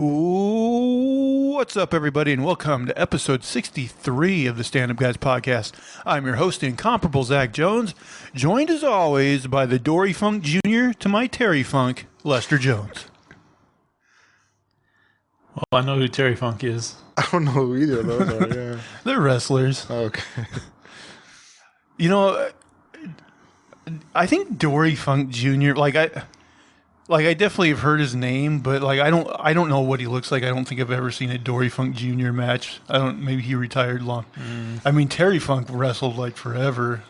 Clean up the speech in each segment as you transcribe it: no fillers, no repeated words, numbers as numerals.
Ooh, what's up, everybody, and welcome to episode 63 of the Stand Up Guys podcast. I'm your host, incomparable Zach Jones, joined as always by the Dory Funk Jr. to my Terry Funk, Lester Jones. Well, I know who Terry Funk is. I don't know who either of those are, yeah. They're wrestlers. Okay. You know, I think Dory Funk Jr., I definitely have heard his name, but I don't know what he looks like. I don't think I've ever seen a Dory Funk Jr. match. Maybe he retired long. I mean, Terry Funk wrestled like forever.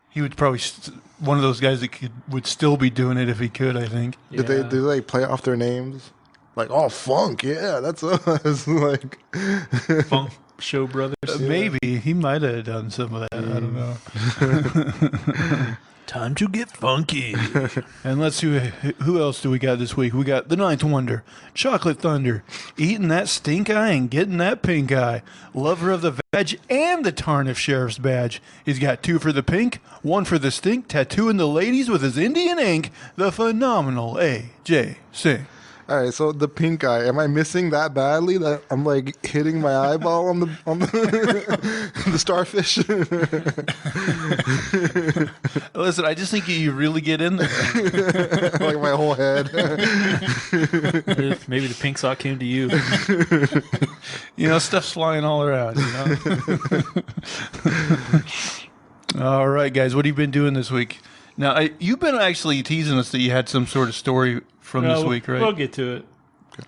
He would probably one of those guys that would still be doing it if he could, I think. Yeah. Did they play off their names? Like, oh, Funk, yeah, that's us. Like Funk Show Brothers. Maybe he might have done some of that. I don't know. Time to get funky. And let's see, who else do we got this week? We got the Ninth Wonder, Chocolate Thunder, eating that stink eye and getting that pink eye, lover of the veg and the tarnished sheriff's badge. He's got 2 for the pink, 1 for the stink, tattooing the ladies with his Indian ink, the phenomenal A.J. Singh. All right, so the pink eye, am I missing that badly that I'm like hitting my eyeball on the the starfish? Listen, I just think you really get in there. Like my whole head. Maybe the pink sock came to you. You know, stuff's flying all around, you know? All right, guys, what have you been doing this week? Now, you've been actually teasing us that you had some sort of story from this week, right? We'll get to it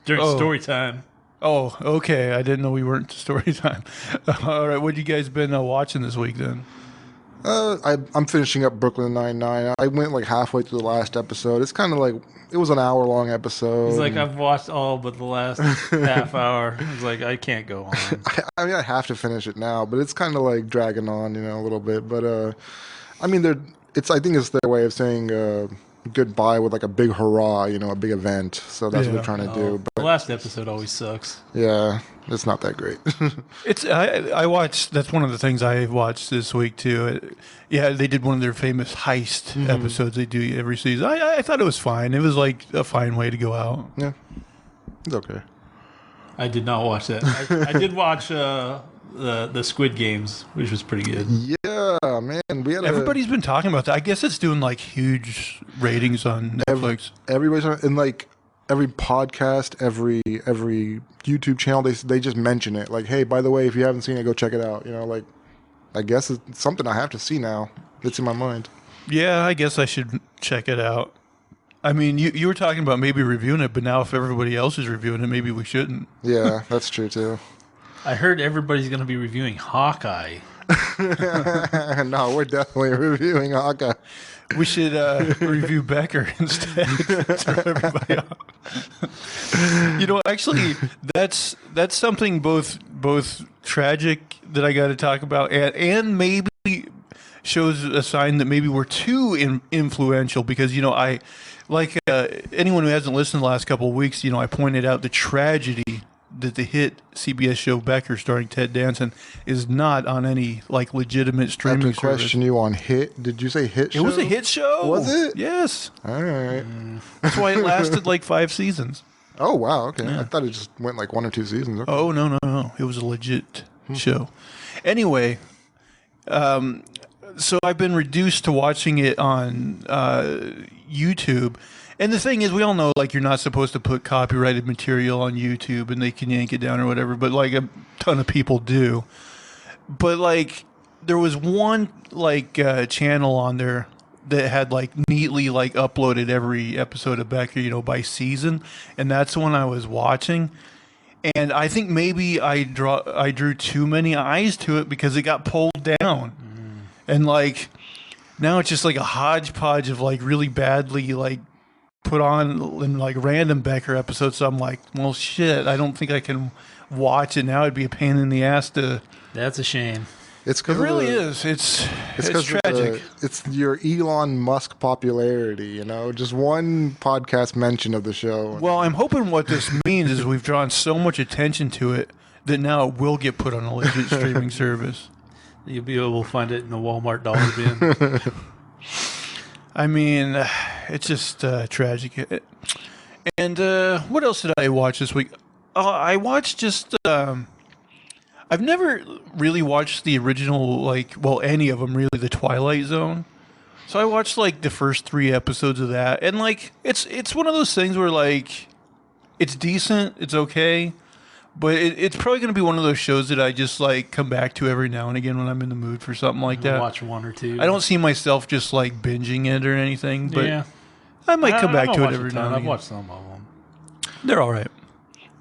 during story time. Oh, okay. I didn't know we weren't to story time. All right, what you guys been watching this week then? I'm finishing up Brooklyn Nine-Nine. I went like halfway through the last episode. It's kind of like, it was an hour-long episode. It's like, I've watched all but the last half hour. It's like, I can't go on. I mean, I have to finish it now, but it's kind of like dragging on, you know, a little bit. But, I mean, I think it's their way of saying goodbye with like a big hurrah, you know, a big event. So that's what they're trying to do. But the last episode always sucks. Yeah, it's not that great. I watched, that's one of the things I watched this week too. They did one of their famous heist episodes they do every season. I thought it was fine. It was like a fine way to go out. Yeah, it's okay. I did not watch that. I did watch the Squid Games, which was pretty good. Yeah, man. Everybody's been talking about that. I guess it's doing like huge ratings on Netflix. Everybody's in like every podcast, every YouTube channel. They just mention it. Like, hey, by the way, if you haven't seen it, go check it out. You know, like, I guess it's something I have to see now. It's in my mind. Yeah, I guess I should check it out. I mean, you were talking about maybe reviewing it, but now if everybody else is reviewing it, maybe we shouldn't. Yeah, that's true too. I heard everybody's going to be reviewing Hawkeye. No, we're definitely reviewing Hawkeye. We should review Becker instead. Throw everybody off. You know, actually, that's something both tragic that I got to talk about, and maybe shows a sign that maybe we're too influential. Because anyone who hasn't listened the last couple of weeks, you know, I pointed out the tragedy that the hit CBS show Becker starring Ted Danson is not on any like legitimate streaming service. I have to question you on hit. Did you say hit show? It was a hit show. Was it? Yes. All right. That's why it lasted like 5 seasons. Oh, wow. Okay. Yeah. I thought it just went like 1 or 2 seasons. Okay. Oh, no. It was a legit show. Anyway, so I've been reduced to watching it on YouTube. And the thing is, we all know, like, you're not supposed to put copyrighted material on YouTube and they can yank it down or whatever, but, like, a ton of people do. But, like, there was one, like, channel on there that had, like, neatly, like, uploaded every episode of Becker, you know, by season. And that's the one I was watching. And I think maybe I drew too many eyes to it because it got pulled down. And, like, now it's just, like, a hodgepodge of, like, really badly, like, put on in like random Becker episodes. So I'm like, well, shit, I don't think I can watch it now. It'd be a pain in the ass to. That's a shame. It really is. It's tragic. It's your Elon Musk popularity, you know. Just one podcast mention of the show. Well, I'm hoping what this means is we've drawn so much attention to it that now it will get put on a legit streaming service. You'll be able to find it in the Walmart dollar bin. I mean, it's just tragic. And what else did I watch this week? I watched just. I've never really watched the original, like, well, any of them really, the Twilight Zone. So I watched like the first 3 episodes of that, and like it's one of those things where like it's decent, it's okay, but it's probably going to be one of those shows that I just like come back to every now and again when I'm in the mood for something like that. Watch 1 or 2. I don't see myself just like binging it or anything, but Yeah. I might come back I to don't it watch every a now ton. and I've again. watched some of them. They're all right,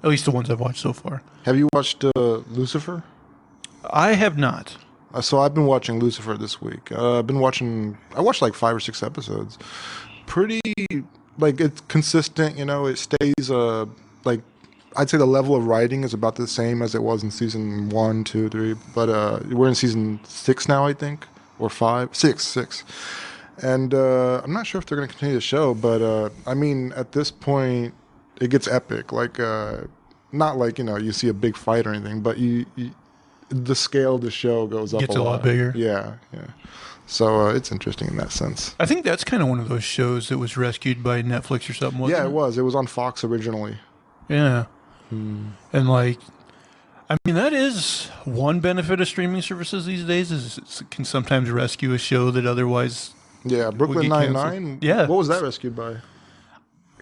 at least the ones I've watched so far. Have you watched Lucifer? I have not. So I've been watching Lucifer this week. I watched like 5 or 6 episodes. Pretty, like, it's consistent, you know, it stays, like, I'd say the level of writing is about the same as it was in season 1, 2, 3, but we're in season 6 now, I think, or 5, 6. And I'm not sure if they're going to continue the show, but I mean, at this point, it gets epic. Like, not like, you know, you see a big fight or anything, but the scale of the show goes up Gets a a lot bigger. Yeah. So it's interesting in that sense. I think that's kind of one of those shows that was rescued by Netflix or something. Wasn't Yeah, it was. It was on Fox originally. Yeah. And like, I mean, that is one benefit of streaming services these days is it can sometimes rescue a show that otherwise. Yeah, Brooklyn get Nine-Nine. Yeah. What was that rescued by?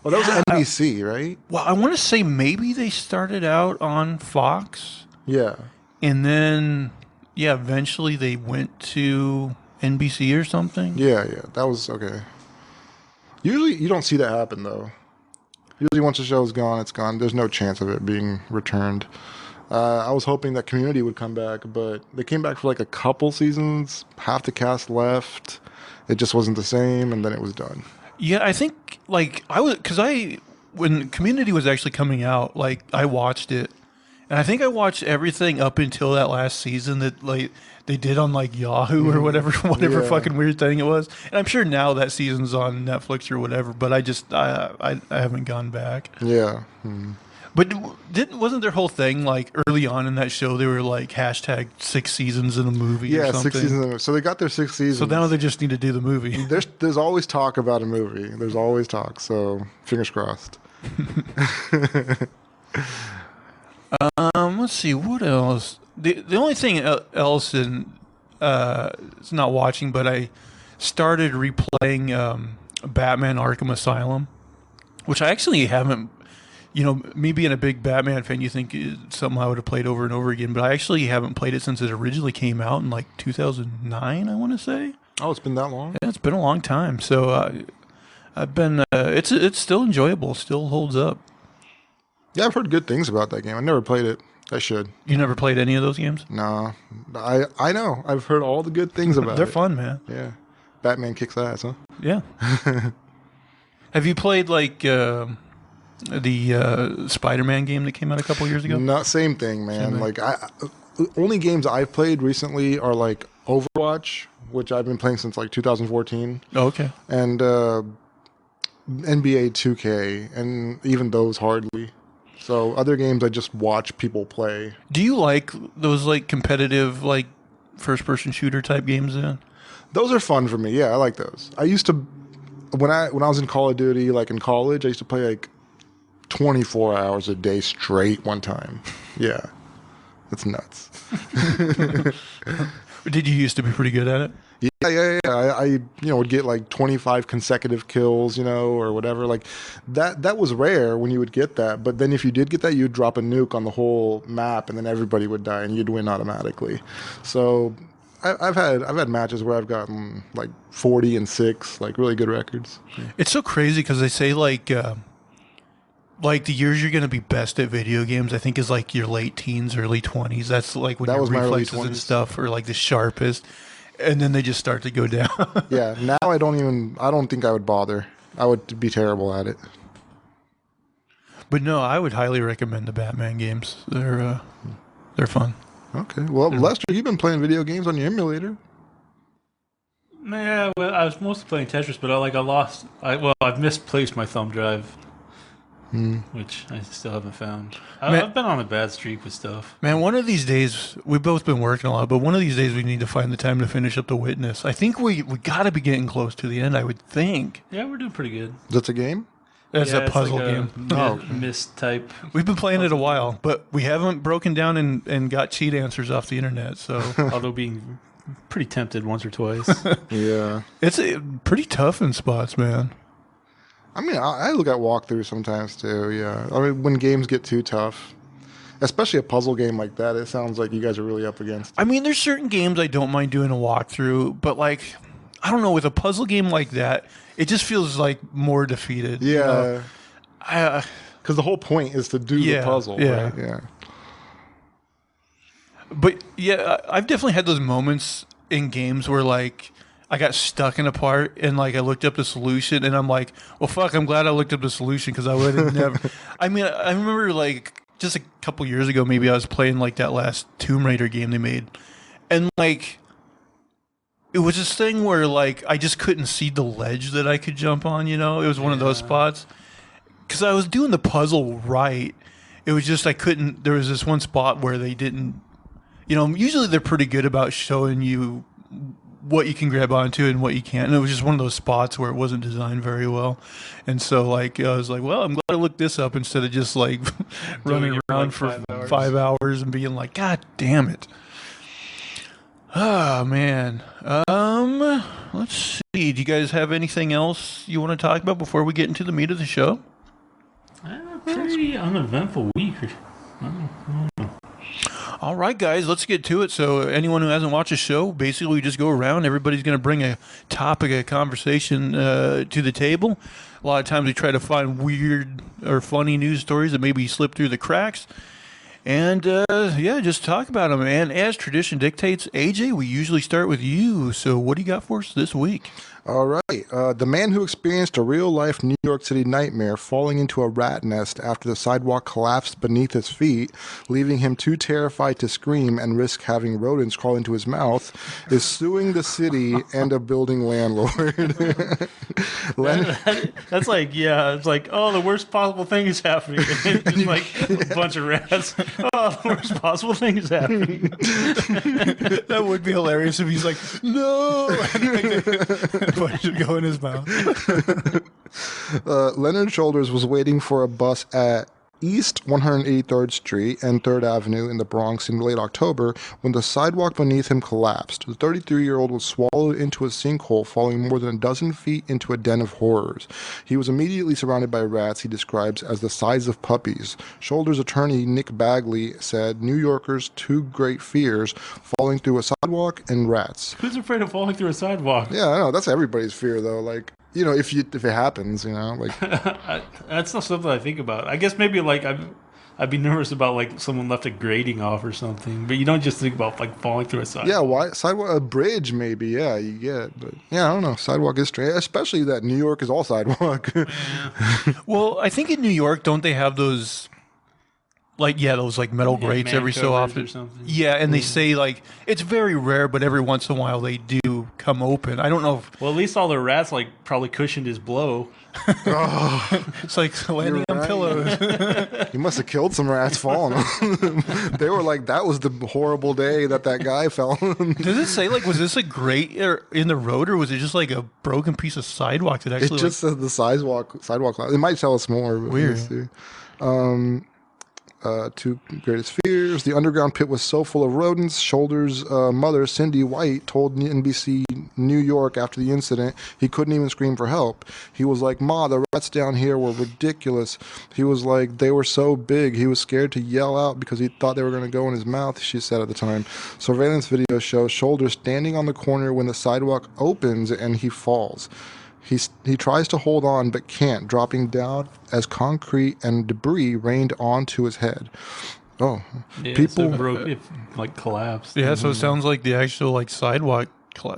Well, that was NBC, right? Well, I want to say maybe they started out on Fox, Yeah. and then eventually they went to NBC or something. Yeah. That was okay. Usually, you don't see that happen though. Usually, once the show's gone, it's gone. There's no chance of it being returned. I was hoping that Community would come back, but they came back for like a couple seasons. Half the cast left. It just wasn't the same, and then it was done. Yeah, I think like when Community was actually coming out, like I watched it, and I think I watched everything up until that last season that like they did on like Yahoo or whatever Yeah. fucking weird thing it was. And I'm sure now that season's on Netflix or whatever, but I haven't gone back. Yeah. But wasn't their whole thing like early on in that show they were like hashtag 6 seasons in a movie or Yeah, something? 6 seasons. So they got their 6 seasons. So now they just need to do the movie. There's always talk about a movie. There's always talk. So fingers crossed. Let's see what else. The only thing else in it's not watching, but I started replaying Batman Arkham Asylum, which I actually haven't. You know, me being a big Batman fan, you think it's something I would have played over and over again, but I actually haven't played it since it originally came out in like 2009, I want to say. Oh, it's been that long? Yeah, it's been a long time. So I've been. It's still enjoyable. Still holds up. Yeah, I've heard good things about that game. I never played it. I should. You never played any of those games? No. I know. I've heard all the good things about They're it. fun, man. Yeah. Batman kicks ass, huh? Yeah. Have you played like the Spider-Man game that came out a couple years ago? Not same thing, man. Same thing. Like only games I've played recently are like Overwatch, which I've been playing since like 2014, Oh, okay. and NBA 2K, and even those hardly. So other games I just watch people play. Do you like those like competitive like first-person shooter type games then? Those are fun for me. Yeah, I like those. I used to when I was in Call of Duty, like in college, I used to play like 24 hours a day straight one time. Yeah. It's nuts. Did you used to be pretty good at it? Yeah. I would get like 25 consecutive kills, or whatever. Like that was rare when you would get that. But then if you did get that, you'd drop a nuke on the whole map, and then everybody would die, and you'd win automatically. So I've had matches where I've gotten like 40-6, like really good records. It's so crazy because they say like the years you're going to be best at video games, I think is like your late teens, early 20s. That's like when That your was my early reflexes and 20s. stuff are like the sharpest. And then they just start to go down. Yeah, now I don't think I would bother. I would be terrible at it. But no, I would highly recommend the Batman games. They're fun. Okay. Well, Lester, you've been playing video games on your emulator. Yeah, well, I was mostly playing Tetris, but I've misplaced my thumb drive, which I still haven't found. I've been on a bad streak with stuff. Man, one of these days, we've both been working a lot, but one of these days we need to find the time to finish up The Witness. I think we got to be getting close to the end, I would think. Yeah, we're doing pretty good. That's a game? as a it's puzzle like game. Myst type. We've been playing it a while, but we haven't broken down and got cheat answers off the internet. So Although being pretty tempted once or twice. Yeah. it's pretty tough in spots, man. I mean, I look at walkthroughs sometimes too. Yeah. I mean, when games get too tough, especially a puzzle game like that, it sounds like you guys are really up against it. I mean, there's certain games I don't mind doing a walkthrough, but like, I don't know, with a puzzle game like that, it just feels like more defeated. Yeah. I, Because the whole point is to do the puzzle, yeah. right? Yeah. But yeah, I've definitely had those moments in games where like I got stuck in a part and like I looked up the solution and I'm like, well, fuck, I'm glad I looked up the solution because I would have never. I mean, I remember like just a couple years ago, maybe I was playing like that last Tomb Raider game they made, and like it was this thing where like I just couldn't see the ledge that I could jump on. You know, it was one of those spots because I was doing the puzzle right. It was just I couldn't. There was this one spot where they didn't. You know, usually they're pretty good about showing you what you can grab onto and what you can't. And it was just one of those spots where it wasn't designed very well. And so, like, I was like, well, I'm glad I looked this up instead of just, like, running around for 5 hours and being like, God damn it. Oh, man. Let's see. Do you guys have anything else you want to talk about before we get into the meat of the show? Pretty uneventful week. I don't know. All right, guys, let's get to it. So anyone who hasn't watched the show, basically we just go around. Everybody's going to bring a topic, a conversation to the table. A lot of times we try to find weird or funny news stories that maybe slip through the cracks. And, yeah, just talk about them. And as tradition dictates, AJ, we usually start with you. So what do you got for us this week? All right. The man who experienced a real-life New York City nightmare falling into a rat nest after the sidewalk collapsed beneath his feet, leaving him too terrified to scream and risk having rodents crawl into his mouth, is suing the city and a building landlord. That's like, it's like, oh, the worst possible thing is happening. And it's like a bunch of rats. Oh, the worst possible thing is happening. That would be hilarious if he's like, no! Bunch should go in his mouth. Leonard Shoulders was waiting for a bus at East 183rd Street and 3rd Avenue in the Bronx in late October when the sidewalk beneath him collapsed. The 33-year-old was swallowed into a sinkhole, falling more than a dozen feet into a den of horrors. He was immediately surrounded by rats he describes as the size of puppies. Shoulders' attorney Nick Bagley said New Yorkers' two great fears, falling through a sidewalk and rats. Who's afraid of falling through a sidewalk? Yeah, I know. That's everybody's fear, though. Like, you know, if it happens, you know, like That's not something I think about. I guess maybe like I'd be nervous about like someone left a grating off or something, but you don't just think about like falling through a sidewalk. yeah, why sidewalk, a bridge maybe, yeah, you get, but yeah, I don't know. Sidewalk is strange, especially that New York is all sidewalk. Well, I think in New York, don't they have those, like, those like metal grates man every so covers often? or something. Yeah, and they say like it's very rare, but every once in a while they do come open. I don't know if Well, at least all the rats like probably cushioned his blow. it's like landing on right. pillows. You must have killed some rats falling on them. They were like, that was the horrible day that guy fell on. Does it say like was this a grate in the road or was it just like a broken piece of sidewalk that It actually? just says the sidewalk. It might tell us more. But Weird. let's see. Two greatest fears. The underground pit was so full of rodents. Shoulders' mother, Cindy White, told NBC New York after the incident he couldn't even scream for help. He was like, Ma, the rats down here were ridiculous. He was like, they were so big. He was scared to yell out because he thought they were going to go in his mouth, she said at the time. Surveillance video shows Shoulders standing on the corner when the sidewalk opens and he falls. He tries to hold on but can't, dropping down as concrete and debris rained onto his head. Oh, Yeah, people. so it like collapsed. Yeah, so it sounds like the actual like sidewalk.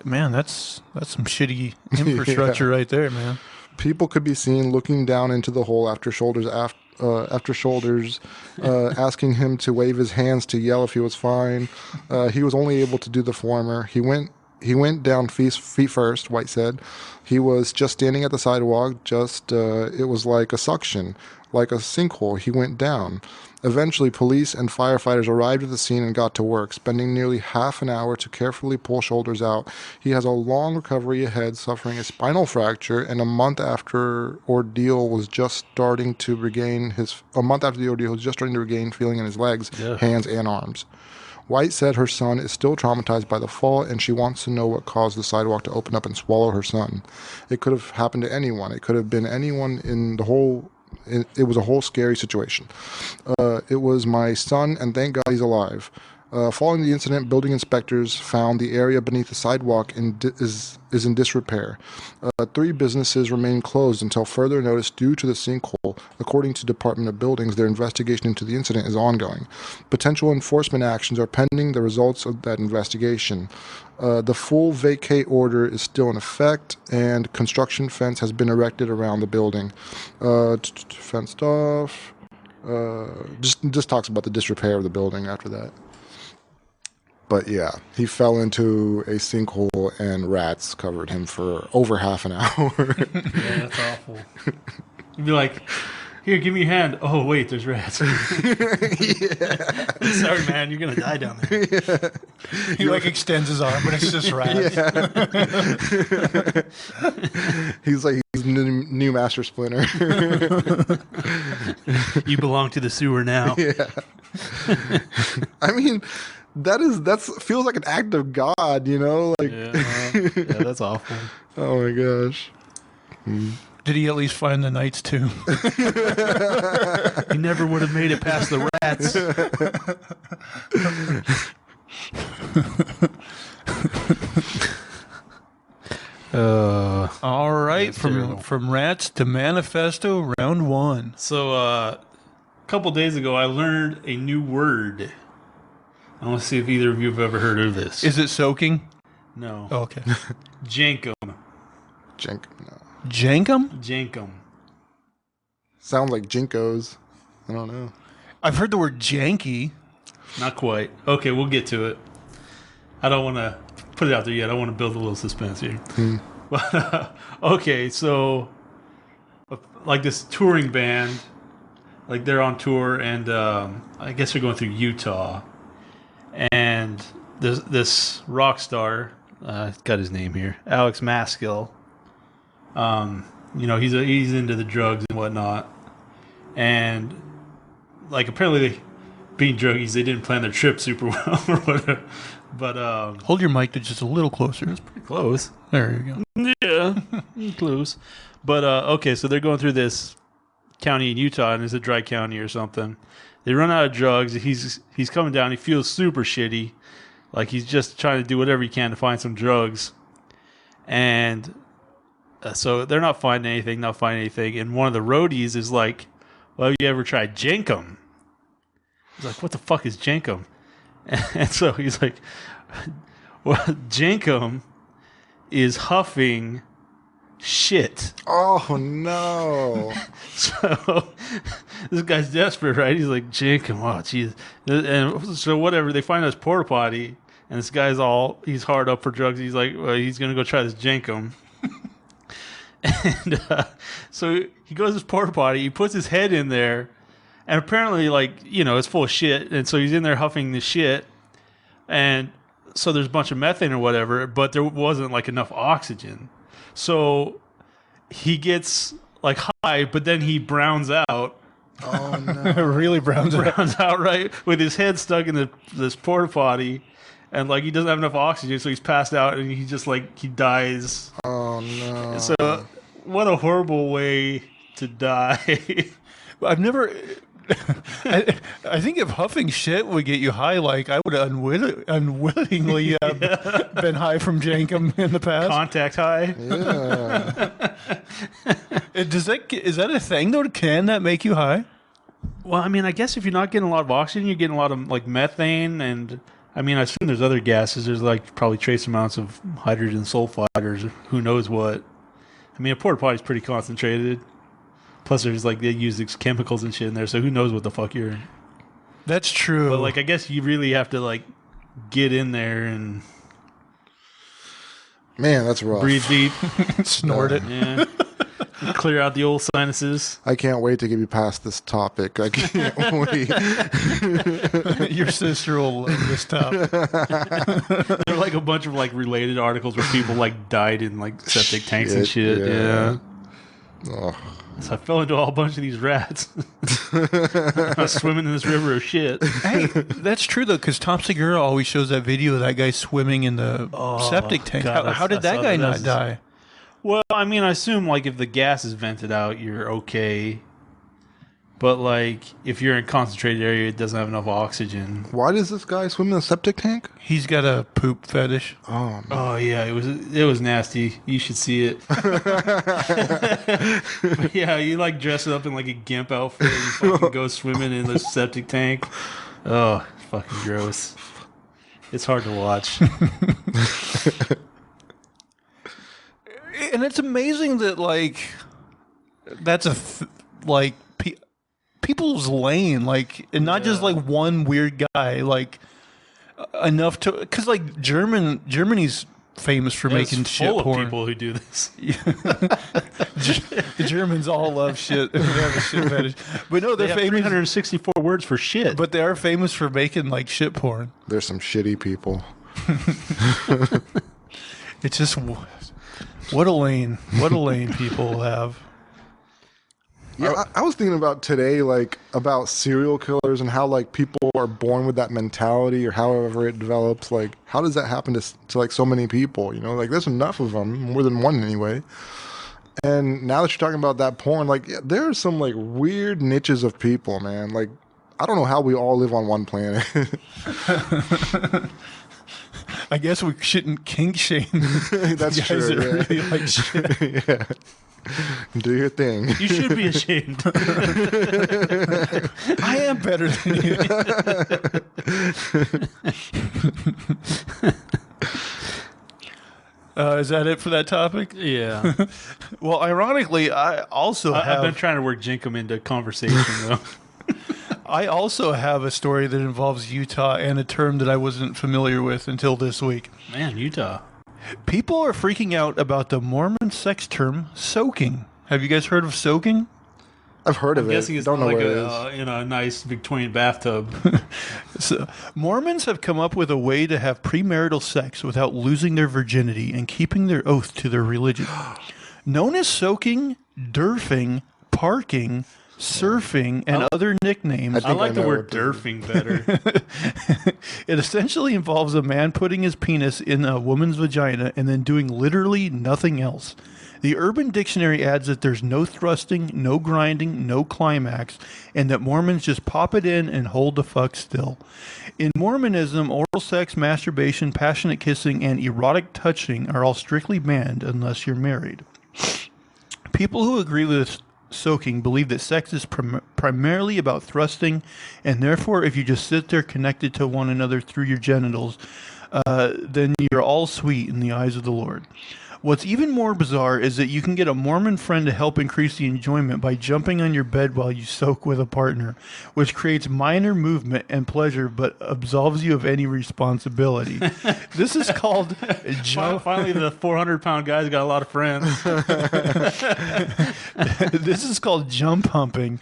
Man, that's some shitty infrastructure right there, man. People could be seen looking down into the hole after Shoulders asking him to wave his hands to yell if he was fine. He was only able to do the former. He went down feet first, White said. He was just standing at the sidewalk, it was like a suction. Like a sinkhole, he went down. Eventually, police and firefighters arrived at the scene and got to work, spending nearly half an hour to carefully pull shoulders out. He has a long recovery ahead, suffering a spinal fracture, and a month after the ordeal, was just starting to regain feeling in his legs, hands, and arms. White said her son is still traumatized by the fall, and she wants to know what caused the sidewalk to open up and swallow her son. It could have happened to anyone. It could have been anyone in the whole... It was a whole scary situation. It was my son, and thank God he's alive. Following the incident, building inspectors found the area beneath the sidewalk is in disrepair. 3 businesses remain closed until further notice due to the sinkhole. According to Department of Buildings, their investigation into the incident is ongoing. Potential enforcement actions are pending the results of that investigation. The full vacate order is still in effect, and construction fence has been erected around the building. Fenced off. Just talks about the disrepair of the building after that. But yeah, he fell into a sinkhole and rats covered him for over half an hour. Yeah, that's awful. You'd be like, here, give me your hand. Oh, wait, there's rats. Yeah. Sorry, man, you're going to die down there. Yeah. He like extends his arm, but it's just rats. Yeah. He's like he's new Master Splinter. You belong to the sewer now. Yeah. I mean, that's feels like an act of God, you know? Like, yeah, that's awful. Oh my gosh. Did he at least find the Knight's tomb? He never would have made it past the rats. All right, from rats to manifesto, round 1. So, a couple days ago, I learned a new word. I want to see if either of you have ever heard of this. Is it soaking? No. Oh, okay. Jankum. Jankum? Jankum. Sounds like Jinkos. I don't know. I've heard the word janky. Not quite. Okay, we'll get to it. I don't want to put it out there yet. I want to build a little suspense here. But, okay, so like this touring band, like they're on tour, and I guess they're going through Utah. And this rock star, got his name here, Alex Maskill. He's into the drugs and whatnot, and like apparently being druggies, they didn't plan their trip super well or whatever. But hold your mic to just a little closer. That's pretty close. There you go. Yeah, close. But okay, so they're going through this county in Utah, and it's a dry county or something. They run out of drugs. He's coming down. He feels super shitty, like he's just trying to do whatever he can to find some drugs, and so they're not finding anything. And one of the roadies is like, "Well, have you ever tried Jankum?" He's like, "What the fuck is Jankum?" And so he's like, "Well, Jankum is huffing shit." Oh no. So this guy's desperate, right? He's like, Jankum, oh jeez. And so whatever, they find this porta potty, and this guy's he's hard up for drugs. He's like, well, he's gonna go try this Jankum. And so he goes to this porta potty, he puts his head in there, and apparently, it's full of shit, and so he's in there huffing the shit, and so there's a bunch of methane or whatever, but there wasn't enough oxygen. So he gets high, but then he browns out. Oh no! Really browns out, right? With his head stuck in this porta potty, and he doesn't have enough oxygen, so he's passed out, and he just he dies. Oh no! So what a horrible way to die. I've never. I think if huffing shit would get you high, I would have unwittingly been high from Jankum in the past. Contact high. Yeah. Is that a thing though? Can that make you high? Well, I mean, I guess if you're not getting a lot of oxygen, you're getting a lot of methane, and I mean, I assume there's other gases. There's probably trace amounts of hydrogen sulfide or who knows what. I mean, a porta potty is pretty concentrated. Plus, there's they use these chemicals and shit in there, so who knows what the fuck you're. That's true. But I guess you really have to get in there and. Man, that's rough. Breathe deep, snort it. Yeah. Clear out the old sinuses. I can't wait to get you past this topic. I can't wait. Your sister will love this topic. There are like a bunch of like related articles where people like died in like septic tanks and shit. Yeah. Oh. So I fell into a whole bunch of these rats. I was swimming in this river of shit. Hey, that's true though, because Tom Segura always shows that video of that guy swimming in the septic tank. God, How did that guy not die? Well, I mean, I assume like if the gas is vented out, you're okay. But like if you're in a concentrated area, it doesn't have enough oxygen. Why does this guy swim in a septic tank? He's got a poop fetish. Oh, man. Oh yeah, it was nasty. You should see it. But yeah, you like dress it up in like a gimp outfit and you fucking go swimming in the septic tank. Oh, fucking gross. It's hard to watch. And it's amazing that like that's people's lane, like, and not just like one weird guy, like enough to, because like Germany's famous for making shit full porn. of people who do this. The Germans all love shit. They have a shit fetish, but no, they're They have famous. 364 words for shit. But they are famous for making like shit porn. There's some shitty people. It's just what a lane people have. Yeah, I was thinking about today, like, about serial killers and how, like, people are born with that mentality or however it develops. Like, how does that happen to like, so many people, you know? Like, there's enough of them, more than one anyway. And now that you're talking about that porn, like, yeah, there are some, like, weird niches of people, man. Like, I don't know how we all live on one planet. I guess we shouldn't kink shame That's guys true, that yeah. really like shit. Yeah. Do your thing. You should be ashamed. I am better than you. Is that it for that topic? Yeah. Well, ironically, I also I've have been trying to work Jinkum into conversation, though. I also have a story that involves Utah and a term that I wasn't familiar with until this week. Man, Utah. People are freaking out about the Mormon sex term soaking. Have you guys heard of soaking? I've heard of I'm it. guessing it's Don't know like what it is. in a nice Victorian bathtub. So, Mormons have come up with a way to have premarital sex without losing their virginity and keeping their oath to their religion. Known as soaking, derfing, parking, surfing, and other nicknames. I like the know word what this is. derfing better. It essentially involves a man putting his penis in a woman's vagina and then doing literally nothing else. The Urban Dictionary adds that there's no thrusting, no grinding, no climax, and that Mormons just pop it in and hold the fuck still. In Mormonism, oral sex, masturbation, passionate kissing, and erotic touching are all strictly banned unless you're married. People who agree with soaking believe that sex is primarily about thrusting, and therefore if you just sit there connected to one another through your genitals, then you're all sweet in the eyes of the Lord. What's even more bizarre is that you can get a Mormon friend to help increase the enjoyment by jumping on your bed while you soak with a partner, which creates minor movement and pleasure but absolves you of any responsibility. This is called Finally, the 400-pound guy's got a lot of friends. This is called jump humping.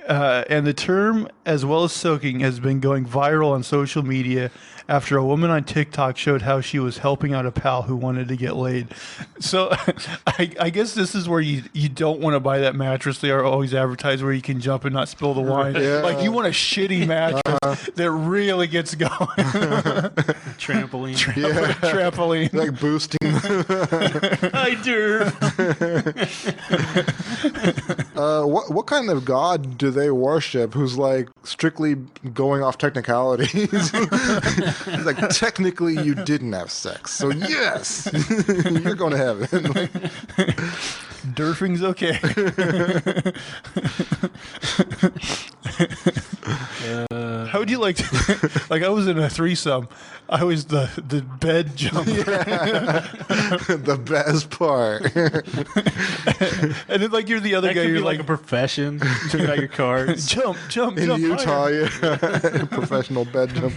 And the term, as well as soaking, has been going viral on social media after a woman on TikTok showed how she was helping out a pal who wanted to get laid. So I guess this is where you don't want to buy that mattress. They are always advertised where you can jump and not spill the wine. Yeah. Like you want a shitty mattress that really gets going. Trampoline. Trampoline. Like boosting. I do. What kind of god do they worship who's like strictly going off technicalities? He's like, technically you didn't have sex, so yes, you're going to heaven. Like, Derfing's okay. How would you like to? Like I was in a threesome. I was the bed jumper. the best part. And then like you're the other That guy. could You're be like a profession. You got your cards. jump, In jump Utah, higher. yeah. Professional bed jump.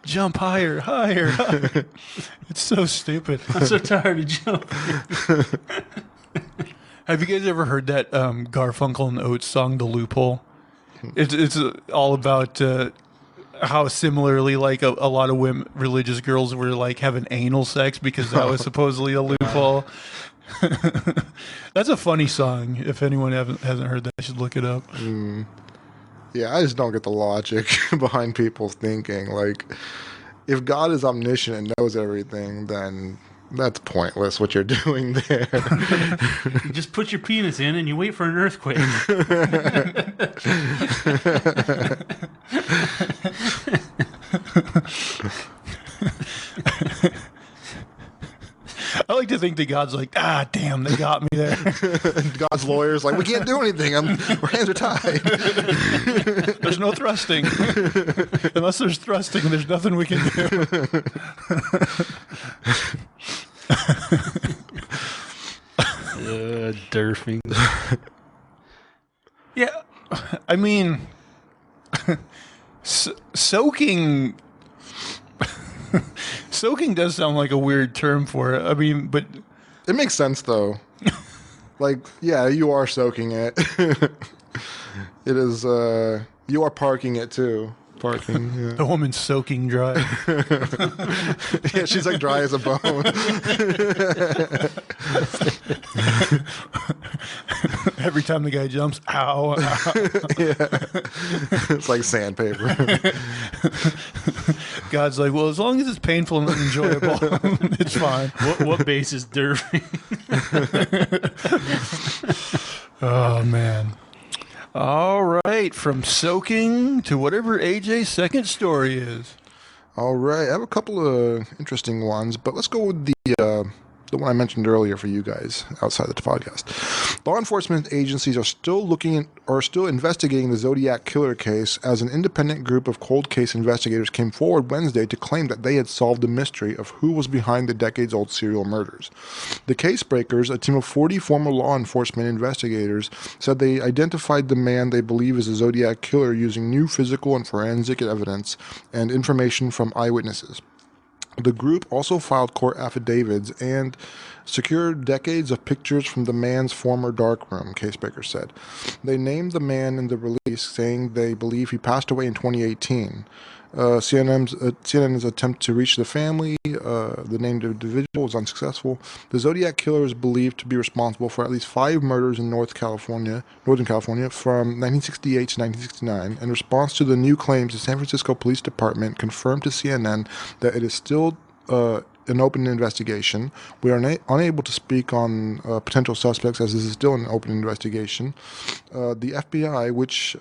Jump higher, higher, higher. It's so stupid. I'm so tired of jumping. Have you guys ever heard that Garfunkel and Oates song, "The Loophole"? It's all about how similarly, like a lot of women, religious girls were like having anal sex because that was supposedly a loophole. That's a funny song. If anyone hasn't heard that, you should look it up. Yeah, I just don't get the logic behind people's thinking. Like, if God is omniscient and knows everything, then that's pointless what you're doing there. You just put your penis in and you wait for an earthquake. I like to think that God's like, damn, they got me there. God's lawyer's like, we can't do anything. Our hands are tied. There's no thrusting. Unless there's thrusting, there's nothing we can do. Durfing. Yeah, I mean, soaking. Soaking does sound like a weird term for it. I mean, but It makes sense, though. Like, yeah, you are soaking it. It is, you are parking it, too. Parking, yeah. the woman's soaking dry. Yeah, she's like dry as a bone. Every time the guy jumps, ow. Yeah. It's like sandpaper. God's like, well, as long as it's painful and enjoyable, it's fine. What base is Durfing? Oh, man. All right, from soaking to whatever AJ's second story is. All right, I have a couple of interesting ones, but let's go with the one I mentioned earlier for you guys outside the podcast. Law enforcement agencies are still investigating the Zodiac killer case as an independent group of cold case investigators came forward Wednesday to claim that they had solved the mystery of who was behind the decades-old serial murders. The case breakers, a team of 40 former law enforcement investigators, said they identified the man they believe is the Zodiac killer using new physical and forensic evidence and information from eyewitnesses. The group also filed court affidavits and secured decades of pictures from the man's former darkroom, Casebreaker said. They named the man in the release, saying they believe he passed away in 2018. CNN's attempt to reach the family, the named individual, was unsuccessful. The Zodiac killer is believed to be responsible for at least 5 murders in Northern California from 1968 to 1969. In response to the new claims, the San Francisco Police Department confirmed to CNN that it is still an open investigation. We are unable to speak on potential suspects as this is still an open investigation. The FBI, which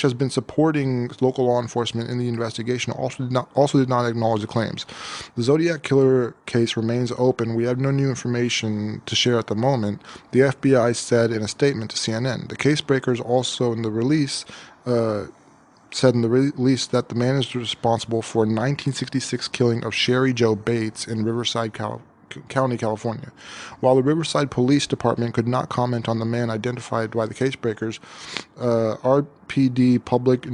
has been supporting local law enforcement in the investigation, also did not acknowledge the claims. The Zodiac killer case remains open. We have no new information to share at the moment, the FBI said in a statement to CNN. The case breakers also in the release said in the release that the man is responsible for 1966 killing of Sherry Jo Bates in Riverside County, California. While the Riverside Police Department could not comment on the man identified by the case breakers, RPD Public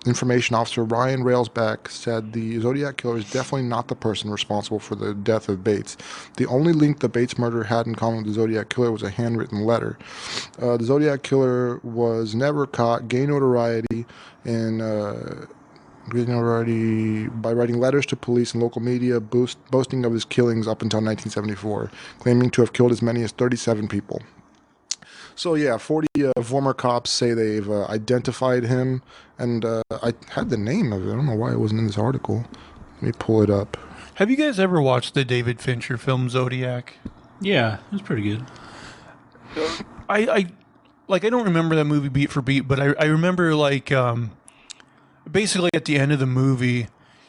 Information Officer Ryan Railsback said the Zodiac killer is definitely not the person responsible for the death of Bates. The only link the Bates murder had in common with the Zodiac killer was a handwritten letter. The Zodiac killer was never caught, gained notoriety by writing letters to police and local media, boasting of his killings up until 1974, claiming to have killed as many as 37 people. So yeah, 40 former cops say they've identified him, and I had the name of it. I don't know why it wasn't in this article. Let me pull it up. Have you guys ever watched the David Fincher film Zodiac? Yeah, it was pretty good. I don't remember that movie beat for beat, but I remember basically at the end of the movie,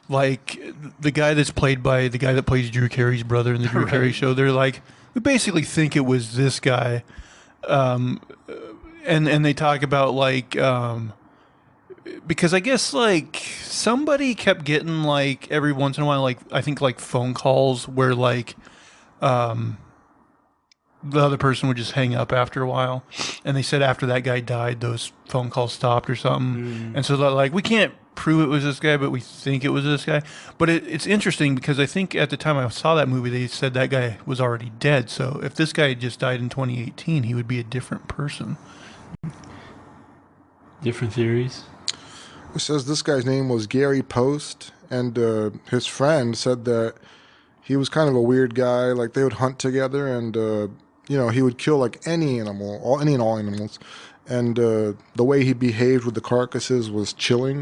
like the guy that's played by the guy that plays Drew Carey's brother in the Drew Carey show, they're like, we basically think it was this guy. And they talk about because I guess somebody kept getting every once in a while I think phone calls where the other person would just hang up after a while, and they said after that guy died those phone calls stopped or something. And so they're like, we can't prove it was this guy, but we think it was this guy. But it's interesting because I think at the time I saw that movie, they said that guy was already dead. So if this guy just died in 2018, he would be a different person. Different theories. It says this guy's name was Gary Post, and his friend said that he was kind of a weird guy. Like they would hunt together, and he would kill like any animal, any and all animals. And the way he behaved with the carcasses was chilling.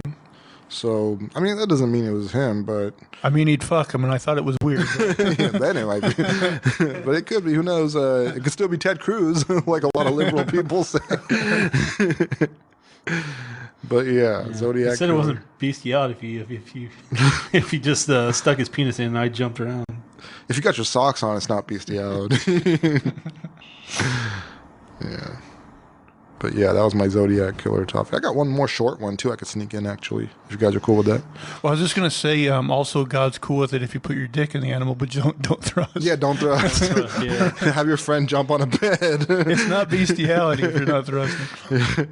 So, I mean, that doesn't mean it was him, but... I mean, he'd fuck him, and I thought it was weird. Yeah, then it might be. But it could be. Who knows? It could still be Ted Cruz, like a lot of liberal people say. But yeah, Zodiac. He said it wasn't bestiality if he just stuck his penis in and I jumped around. If you got your socks on, it's not bestiality. Yeah. But yeah, that was my Zodiac killer topic. I got one more short one too I could sneak in actually, if you guys are cool with that. Well, I was just going to say, also God's cool with it if you put your dick in the animal, but don't thrust. Yeah, don't thrust. Yeah. Have your friend jump on a bed. It's not bestiality if you're not thrusting.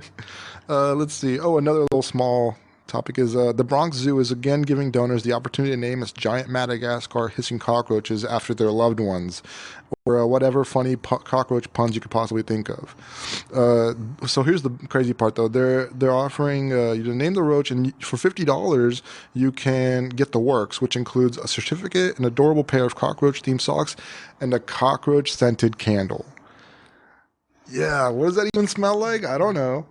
Let's see. Oh, another little small topic is the Bronx Zoo is again giving donors the opportunity to name its giant Madagascar hissing cockroaches after their loved ones, or whatever funny cockroach puns you could possibly think of. So here's the crazy part, though. They're offering you to name the roach, and for $50 you can get the works, which includes a certificate, an adorable pair of cockroach-themed socks, and a cockroach-scented candle. Yeah, what does that even smell like? I don't know.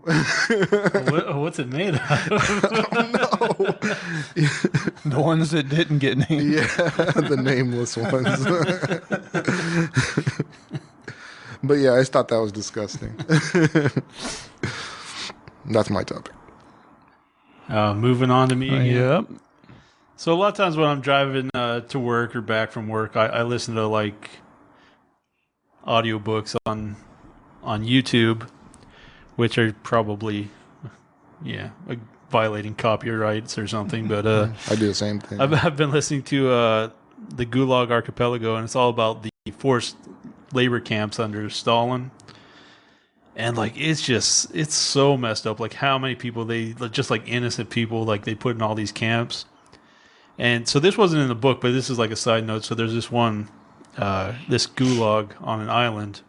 What's it made of? I don't know. The ones that didn't get named. Yeah, the nameless ones. But yeah, I just thought that was disgusting. That's my topic. Moving on to me again. Yep. So a lot of times when I'm driving to work or back from work, I listen to like audiobooks on YouTube, which are probably, like violating copyrights or something. But I do the same thing. I've been listening to the Gulag Archipelago, and it's all about the forced labor camps under Stalin. And like it's so messed up. Like how many people just like innocent people like they put in all these camps. And so this wasn't in the book, but this is like a side note. So there's this one, this gulag on an island.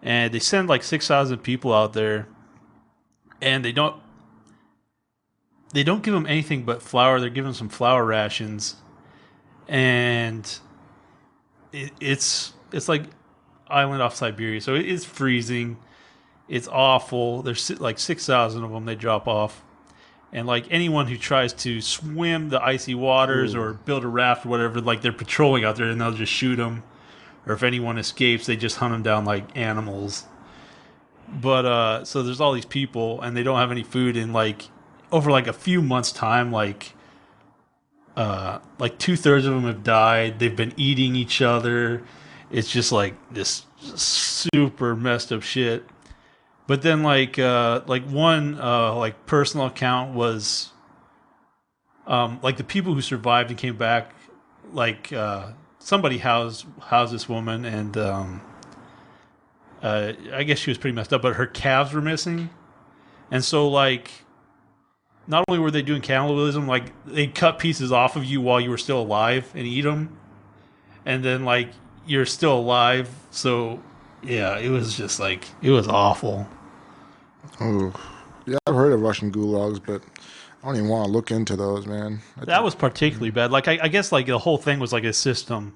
And they send like 6,000 people out there, and they don't give them anything but flour. They're giving them some flour rations, and it's like island off Siberia, so it is freezing. It's awful. There's like 6,000 of them they drop off, and like anyone who tries to swim the icy waters or build a raft or whatever, like they're patrolling out there, and they'll just shoot them. Or if anyone escapes, they just hunt them down like animals. But so there's all these people, and they don't have any food. And like over like a few months' time, like 2/3 of them have died. They've been eating each other. It's just like this super messed up shit. But then like one like personal account was like the people who survived and came back, like. Somebody housed this woman, and I guess she was pretty messed up, but her calves were missing. And so, like, not only were they doing cannibalism, like, they cut pieces off of you while you were still alive and eat them. And then, like, you're still alive. So, yeah, it was just, like, it was awful. Oh, yeah, I've heard of Russian gulags, but I don't even want to look into those, man. That was particularly bad. Like, I guess, like, the whole thing was, like, a system.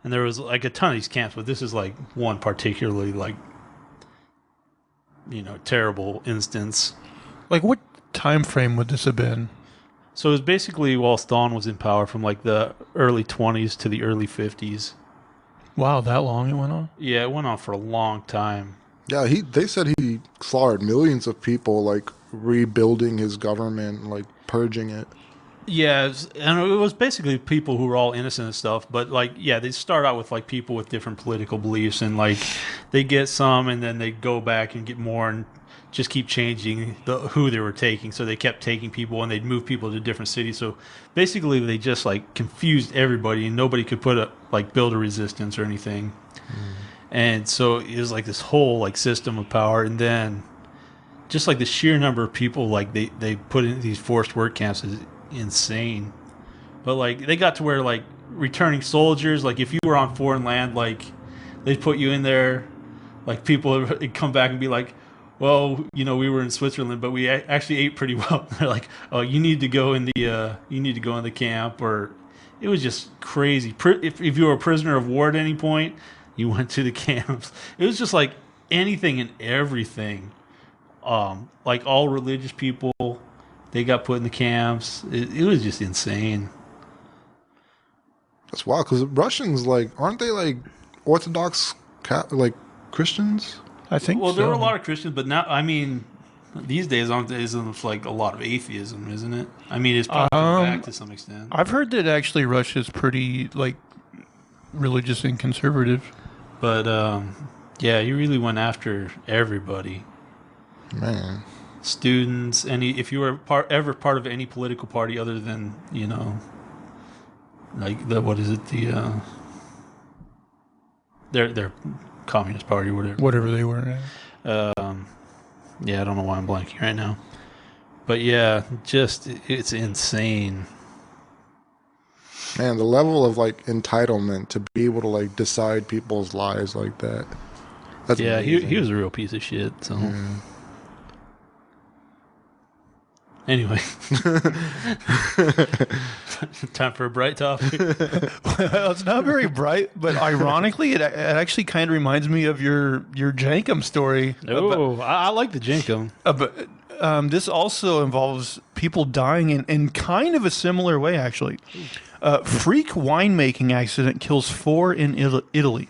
And there was, like, a ton of these camps, but this is, like, one particularly, like, terrible instance. Like, what time frame would this have been? So it was basically while Stalin was in power from, like, the early 20s to the early 50s. Wow, that long it went on? Yeah, it went on for a long time. Yeah, they said he slaughtered millions of people, like, rebuilding his government, like purging it. Yeah, and it was basically people who were all innocent and stuff. But like, yeah, they start out with like people with different political beliefs, and like they get some, and then they go back and get more, and just keep changing who they were taking. So they kept taking people, and they'd move people to different cities. So basically, they just like confused everybody, and nobody could build a resistance or anything. And so it was like this whole like system of power, and then just like the sheer number of people like they put in these forced work camps is insane. But like they got to where like returning soldiers, like if you were on foreign land, like they'd put you in there, like people would come back and be like, well, we were in Switzerland, but we actually ate pretty well. They're like, oh, you need to go in the camp, or it was just crazy. If you were a prisoner of war at any point, you went to the camps. It was just like anything and everything. Like all religious people, they got put in the camps. It was just insane. That's wild, because Russians, like, aren't they like Orthodox, like Christians? I think. Well, there were a lot of Christians, but now, I mean, these days it's like a lot of atheism, isn't it? I mean, it's probably come back to some extent. I've heard that actually Russia's pretty like religious and conservative. But yeah, he really went after everybody. Man, students, if you were ever part of any political party other than like what is it, their communist party or whatever they were. Yeah, I don't know why I'm blanking right now, but yeah, just it's insane. Man, the level of like entitlement to be able to like decide people's lives like that. That's amazing. He was a real piece of shit. So anyway, time for a bright topic. Well, it's not very bright, but ironically, it actually kind of reminds me of your Jankum story. Oh, I like the Jankum. But this also involves people dying in kind of a similar way, actually. Freak winemaking accident kills 4 in Italy.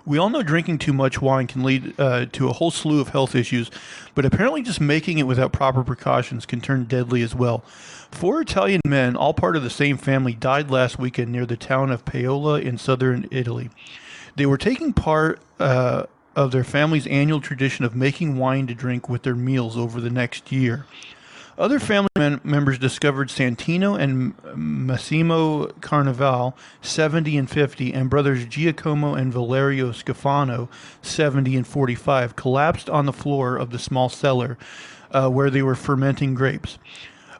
We all know drinking too much wine can lead to a whole slew of health issues, but apparently just making it without proper precautions can turn deadly as well. 4 Italian men, all part of the same family, died last weekend near the town of Paola in southern Italy. They were taking part of their family's annual tradition of making wine to drink with their meals over the next year. Other family members discovered Santino and Massimo Carnevale, 70 and 50, and brothers Giacomo and Valerio Scafano, 70 and 45, collapsed on the floor of the small cellar where they were fermenting grapes.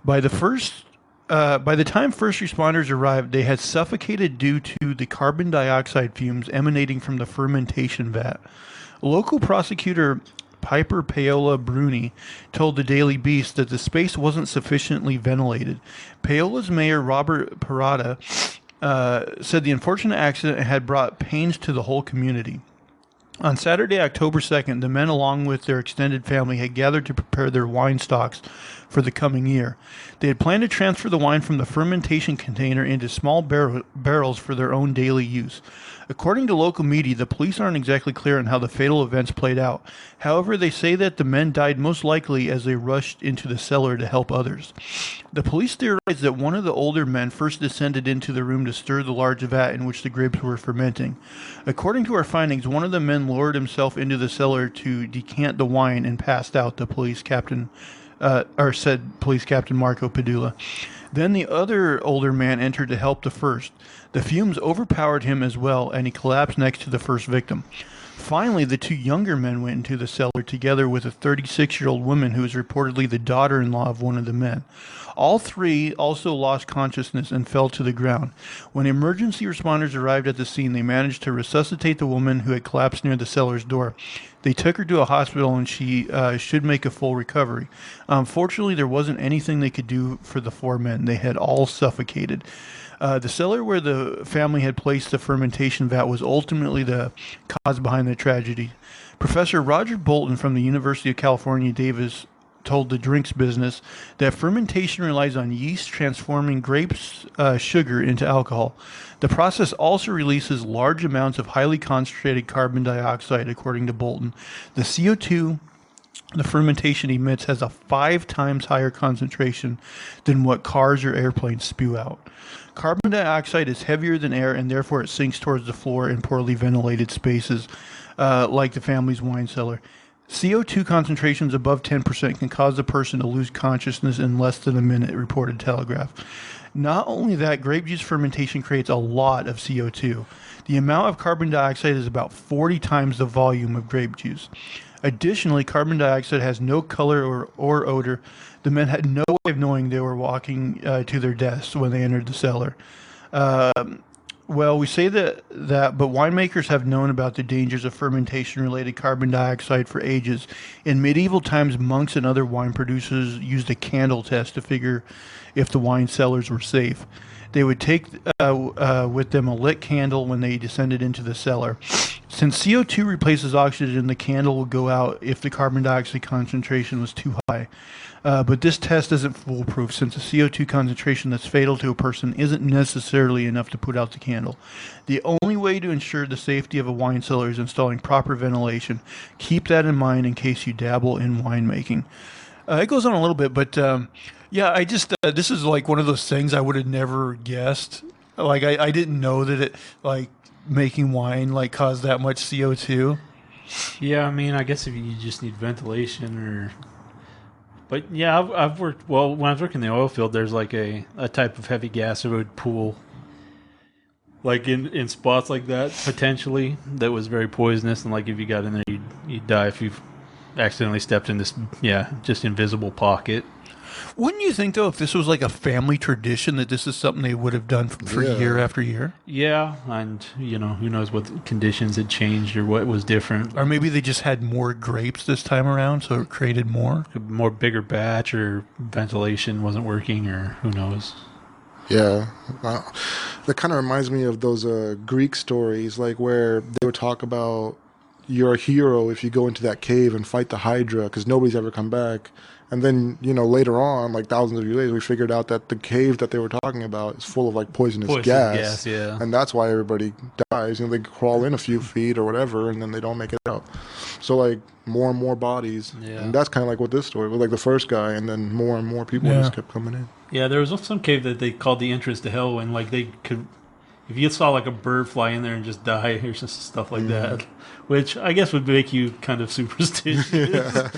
By the time first responders arrived, they had suffocated due to the carbon dioxide fumes emanating from the fermentation vat. Local prosecutor Piper Paola Bruni told the Daily Beast that the space wasn't sufficiently ventilated. Paola's mayor, Robert Parada, said the unfortunate accident had brought pains to the whole community. On Saturday, October 2nd, the men, along with their extended family, had gathered to prepare their wine stocks for the coming year. They had planned to transfer the wine from the fermentation container into small barrels for their own daily use. According to local media, the police aren't exactly clear on how the fatal events played out. However, they say that the men died most likely as they rushed into the cellar to help others. The police theorized that one of the older men first descended into the room to stir the large vat in which the grapes were fermenting. According to our findings, one of the men lowered himself into the cellar to decant the wine and passed out, said Police Captain Marco Padula. Then the other older man entered to help the first. The fumes overpowered him as well, and he collapsed next to the first victim. Finally, the 2 younger men went into the cellar together with a 36-year-old woman who was reportedly the daughter-in-law of one of the men. All 3 also lost consciousness and fell to the ground. When emergency responders arrived at the scene, they managed to resuscitate the woman who had collapsed near the cellar's door. They took her to a hospital, and she should make a full recovery. Fortunately, there wasn't anything they could do for the 4 men. They had all suffocated. The cellar where the family had placed the fermentation vat was ultimately the cause behind the tragedy. Professor Roger Bolton from the University of California, Davis, told the Drinks Business that fermentation relies on yeast transforming grapes' sugar into alcohol. The process also releases large amounts of highly concentrated carbon dioxide, according to Bolton. The CO2 the fermentation emits has a 5 times higher concentration than what cars or airplanes spew out. Carbon dioxide is heavier than air, and therefore it sinks towards the floor in poorly ventilated spaces, like the family's wine cellar. CO2 concentrations above 10% can cause a person to lose consciousness in less than a minute, reported Telegraph. Not only that, grape juice fermentation creates a lot of CO2. The amount of carbon dioxide is about 40 times the volume of grape juice. Additionally, carbon dioxide has no color or odor. The men had no way of knowing they were walking to their deaths when they entered the cellar. Well, we say that, but winemakers have known about the dangers of fermentation-related carbon dioxide for ages. In medieval times, monks and other wine producers used a candle test to figure if the wine cellars were safe. They would take with them a lit candle when they descended into the cellar. Since CO2 replaces oxygen, the candle will go out if the carbon dioxide concentration was too high. But this test isn't foolproof, since a CO2 concentration that's fatal to a person isn't necessarily enough to put out the candle. The only way to ensure the safety of a wine cellar is installing proper ventilation. Keep that in mind in case you dabble in winemaking. It goes on a little bit, but yeah, I just this is like one of those things I would have never guessed. Like I didn't know that it like making wine like caused that much CO2. Yeah, I mean, I guess if you just need ventilation or... But yeah, I've worked, well, when I was working in the oil field, there's like a type of heavy gas that would pool like in spots like that, potentially, that was very poisonous. And like if you got in there, you'd die if you've accidentally stepped in this, just invisible pocket. Wouldn't you think, though, if this was like a family tradition, that this is something they would have done for year after year? Yeah, and, who knows what conditions had changed or what was different. Or maybe they just had more grapes this time around, so it created more? A more bigger batch, or ventilation wasn't working, or who knows. Yeah. That kind of reminds me of those Greek stories, like where they would talk about you're a hero if you go into that cave and fight the Hydra because nobody's ever come back. And then, later on, like thousands of years later, we figured out that the cave that they were talking about is full of like poisonous gas. Yeah. And that's why everybody dies. They crawl in a few feet or whatever, and then they don't make it out. So like more and more bodies. Yeah. And that's kind of like what this story was, like the first guy, and then more and more people just kept coming in. Yeah, there was some cave that they called the entrance to hell, and like they could, if you saw like a bird fly in there and just die or just stuff like that, which I guess would make you kind of superstitious. Yeah,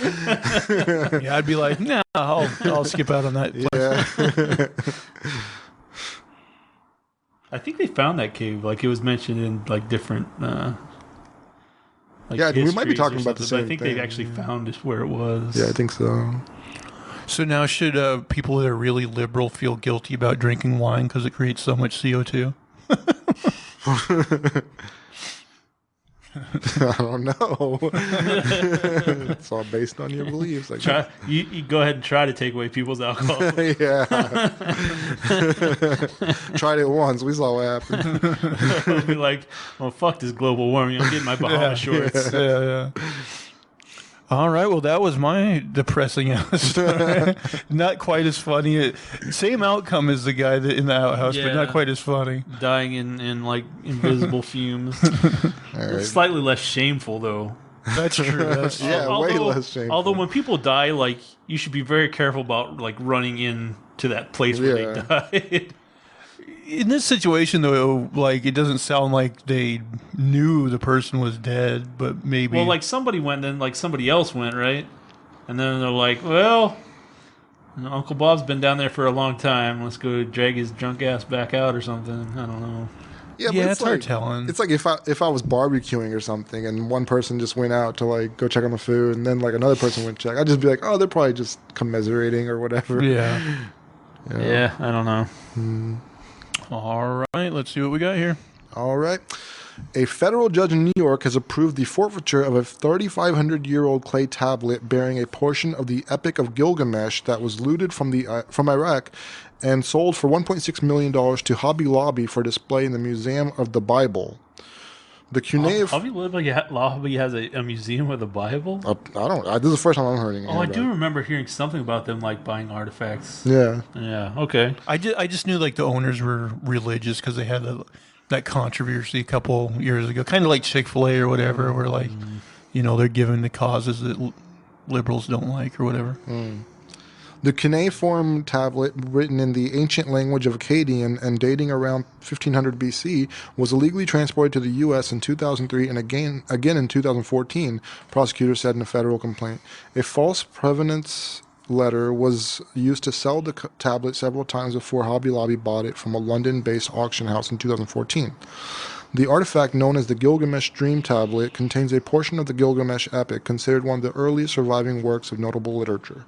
I'd be like, nah, I'll skip out on that place. Yeah. I think they found that cave, like it was mentioned in like different. Yeah, we might be talking about the same thing. I think they actually found where it was. Yeah, I think so. So now should people that are really liberal feel guilty about drinking wine because it creates so much CO2? I don't know. It's all based on your beliefs. You go ahead and try to take away people's alcohol. Yeah. Tried it once. We saw what happened. I'll be like, well, fuck this global warming. I'm getting my Bahama shorts. Yeah. All right, well, that was my depressing story. Not quite as funny. Same outcome as the guy in the outhouse, but not quite as funny. Dying in like invisible fumes. Right. Slightly less shameful, though. That's true. Way less shameful. Although when people die, like you should be very careful about like running into that place where they died. In this situation, though, like it doesn't sound like they knew the person was dead, but maybe. Well, like somebody went, then like somebody else went, right? And then they're like, "Well, Uncle Bob's been down there for a long time. Let's go drag his drunk ass back out or something." I don't know. Yeah, but it's hard telling. It's like if I was barbecuing or something, and one person just went out to like go check on the food, and then like another person went check, I'd just be like, "Oh, they're probably just commiserating or whatever." Yeah. Yeah, I don't know. All right, let's see what we got here. All right. A federal judge in New York has approved the forfeiture of a 3,500-year-old clay tablet bearing a portion of the Epic of Gilgamesh that was looted from Iraq and sold for $1.6 million to Hobby Lobby for display in the Museum of the Bible. The Cuneiform... Hobby has a museum of the Bible? This is the first time I'm hearing it. I do remember hearing something about them like buying artifacts. Yeah. Yeah, okay. I just knew like the owners were religious because they had that controversy a couple years ago, kind of like Chick-fil-A or whatever, where like, they're giving the causes that liberals don't like or whatever. The cuneiform tablet, written in the ancient language of Akkadian and dating around 1500 BC, was illegally transported to the U.S. in 2003 and again in 2014, prosecutors said in a federal complaint. A false provenance letter was used to sell the tablet several times before Hobby Lobby bought it from a London-based auction house in 2014. The artifact, known as the Gilgamesh Dream Tablet, contains a portion of the Gilgamesh epic, considered one of the earliest surviving works of notable literature.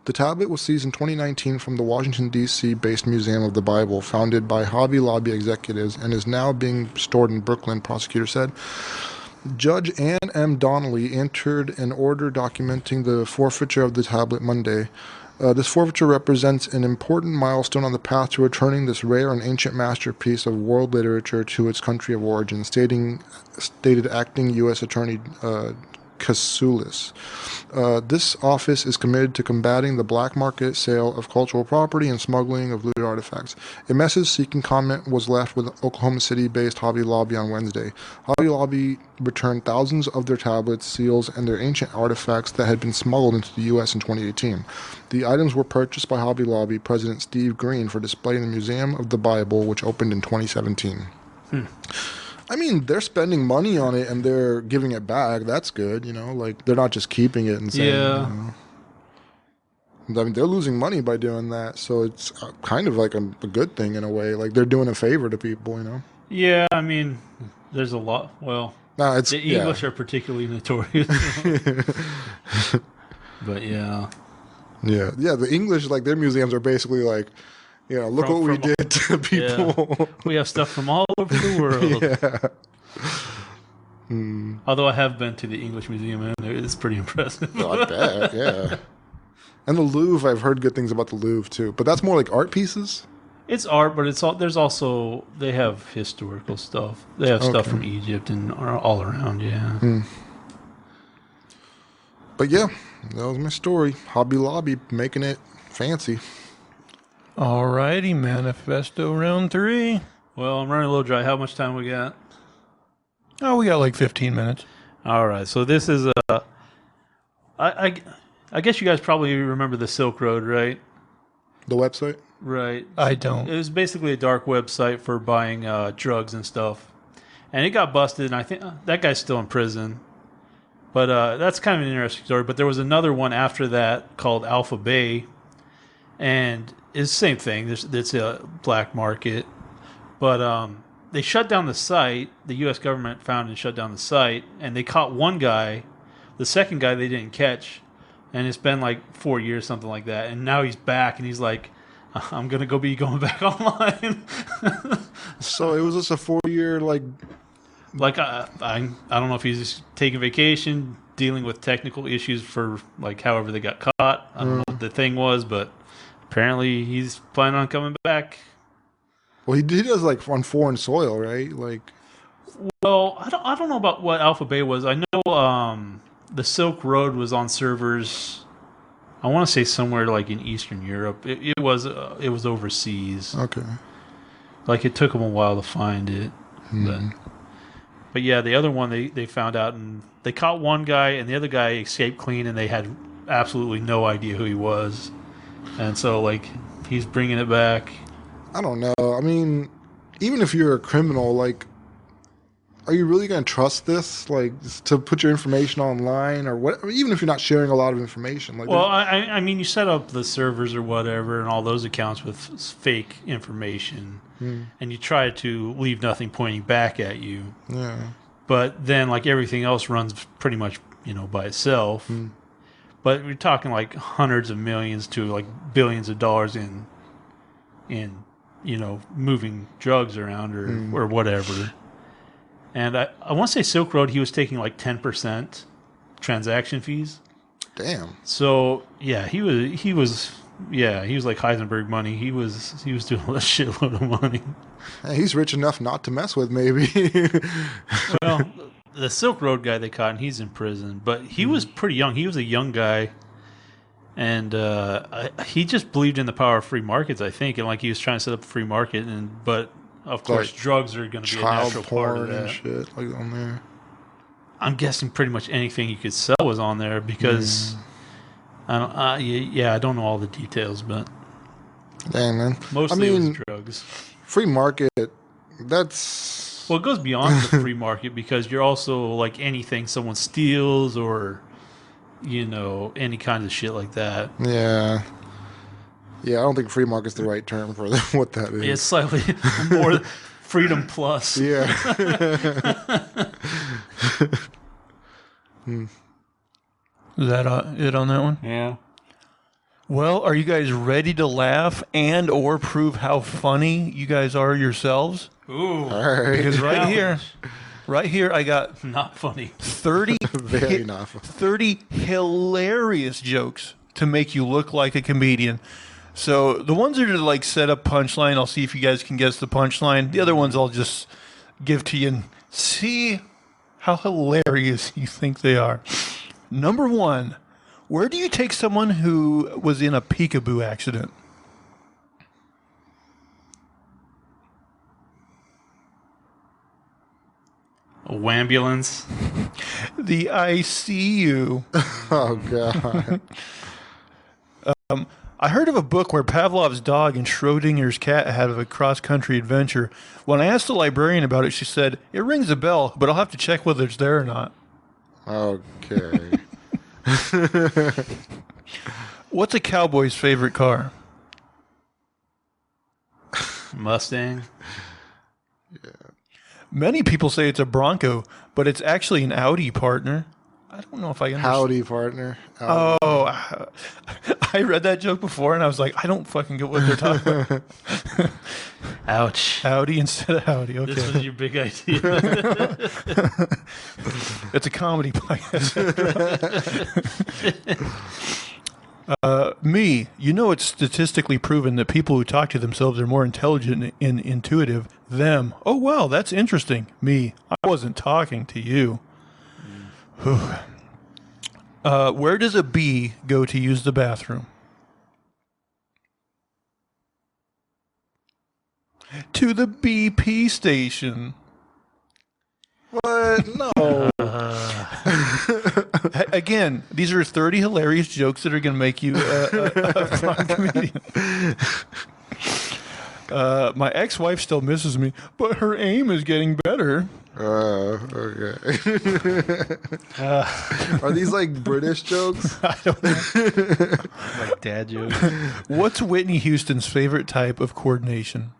The tablet was seized in 2019 from the Washington, D.C.-based Museum of the Bible, founded by Hobby Lobby executives, and is now being stored in Brooklyn, prosecutors said. Judge Ann M. Donnelly entered an order documenting the forfeiture of the tablet Monday. This forfeiture represents an important milestone on the path to returning this rare and ancient masterpiece of world literature to its country of origin, stated acting U.S. Attorney Kasoulis. This office is committed to combating the black market sale of cultural property and smuggling of looted artifacts. A message seeking comment was left with Oklahoma City-based Hobby Lobby on Wednesday. Hobby Lobby returned thousands of their tablets, seals, and their ancient artifacts that had been smuggled into the U.S. in 2018. The items were purchased by Hobby Lobby President Steve Green for display in the Museum of the Bible, which opened in 2017. I mean, they're spending money on it and they're giving it back. That's good, like they're not just keeping it and saying, I mean, they're losing money by doing that. So it's kind of like a good thing in a way. Like they're doing a favor to people, Yeah, I mean, there's a lot. Well, the English are particularly notorious. But yeah. Yeah, the English, like their museums are basically like, look what we did to people. Yeah. We have stuff from all over the world. Although I have been to the English Museum, and it's pretty impressive. Oh, I bet, yeah. And the Louvre, I've heard good things about the Louvre too. But that's more like art pieces? It's art, but there's also, they have historical stuff. They have stuff from Egypt and all around, yeah. But yeah, that was my story. Hobby Lobby making it fancy. Alrighty, Manifesto round 3. Well, I'm running a little dry. How much time we got? Oh, we got like 15 minutes. All right, so this is I guess you guys probably remember the Silk Road, right? The website? Right. I don't. It was basically a dark website for buying drugs and stuff. And it got busted, and I think that guy's still in prison. But that's kind of an interesting story. But there was another one after that called Alpha Bay. And it's the same thing. It's a black market. But they shut down the site. The U.S. government found and shut down the site. And they caught one guy. The second guy they didn't catch. And it's been like 4 years, something like that. And now he's back, and he's like, I'm going to be going back online. So it was just a 4-year, like I don't know if he's just taking vacation, dealing with technical issues for, like, however they got caught. I don't know what the thing was, but apparently he's planning on coming back. Well, he does, like, on foreign soil, right? Like, well, I don't know about what Alpha Bay was. I know the Silk Road was on servers, I want to say somewhere like in Eastern Europe. It was overseas. Okay. Like, it took them a while to find it. But yeah, the other one they found out, and they caught one guy, and the other guy escaped clean, and they had absolutely no idea who he was. And so, like, he's bringing it back. I don't know. I mean, even if you're a criminal, like, are you really going to trust this, like, to put your information online or what? Even if you're not sharing a lot of information. Like, well, I mean, you set up the servers or whatever and all those accounts with fake information, and you try to leave nothing pointing back at you. Yeah. But then, like, everything else runs pretty much, by itself. But we're talking like hundreds of millions to like billions of dollars in moving drugs around or whatever. And I want to say Silk Road, he was taking like 10% transaction fees. Damn. So yeah, he was like Heisenberg money. He was doing a shitload of money. Hey, he's rich enough not to mess with, maybe. Well, the Silk Road guy they caught, and he's in prison. But he was pretty young. He was a young guy, and he just believed in the power of free markets, I think, and like he was trying to set up a free market. But of course, like drugs are going to be a natural part of that. And shit like on there. I'm guessing pretty much anything you could sell was on there because I don't. I don't know all the details, but Dang, man. mostly it was drugs. Free market. That's Well, it goes beyond the free market because you're also like anything someone steals or any kind of shit like that. yeah. I don't think free market's the right term for what that is. It's slightly more freedom plus. Yeah. Is that it on that one? Yeah. Well, are you guys ready to laugh and or prove how funny you guys are yourselves? Ooh. All right. Because right here, I got Not funny. 30, Very enough. 30 hilarious jokes to make you look like a comedian. So the ones that are like set up punchline, I'll see if you guys can guess the punchline. The other ones I'll just give to you and see how hilarious you think they are. Number one, where do you take someone who was in a peekaboo accident? A wambulance. The ICU. Oh God. I heard of a book where Pavlov's dog and Schrodinger's cat had a cross-country adventure. When I asked the librarian about it, she said, "It rings a bell, but I'll have to check whether it's there or not." Okay. What's a cowboy's favorite car? Mustang. Many people say it's a Bronco, but it's actually an Audi, partner. I don't know if I understand. Howdy, partner. Oh, I read that joke before, and I was like, I don't fucking get what they're talking about. Ouch. Audi instead of howdy. Okay. This was your big idea. It's a comedy podcast. Me, it's statistically proven that people who talk to themselves are more intelligent and intuitive. Them. Oh, wow, that's interesting. Me, I wasn't talking to you. Where does a bee go to use the bathroom? To the BP station. What? No. Again, these are 30 hilarious jokes that are going to make you a fun comedian. My ex-wife still misses me, but her aim is getting better. Okay. Are these like British jokes? I don't know. Like dad jokes. What's Whitney Houston's favorite type of coordination?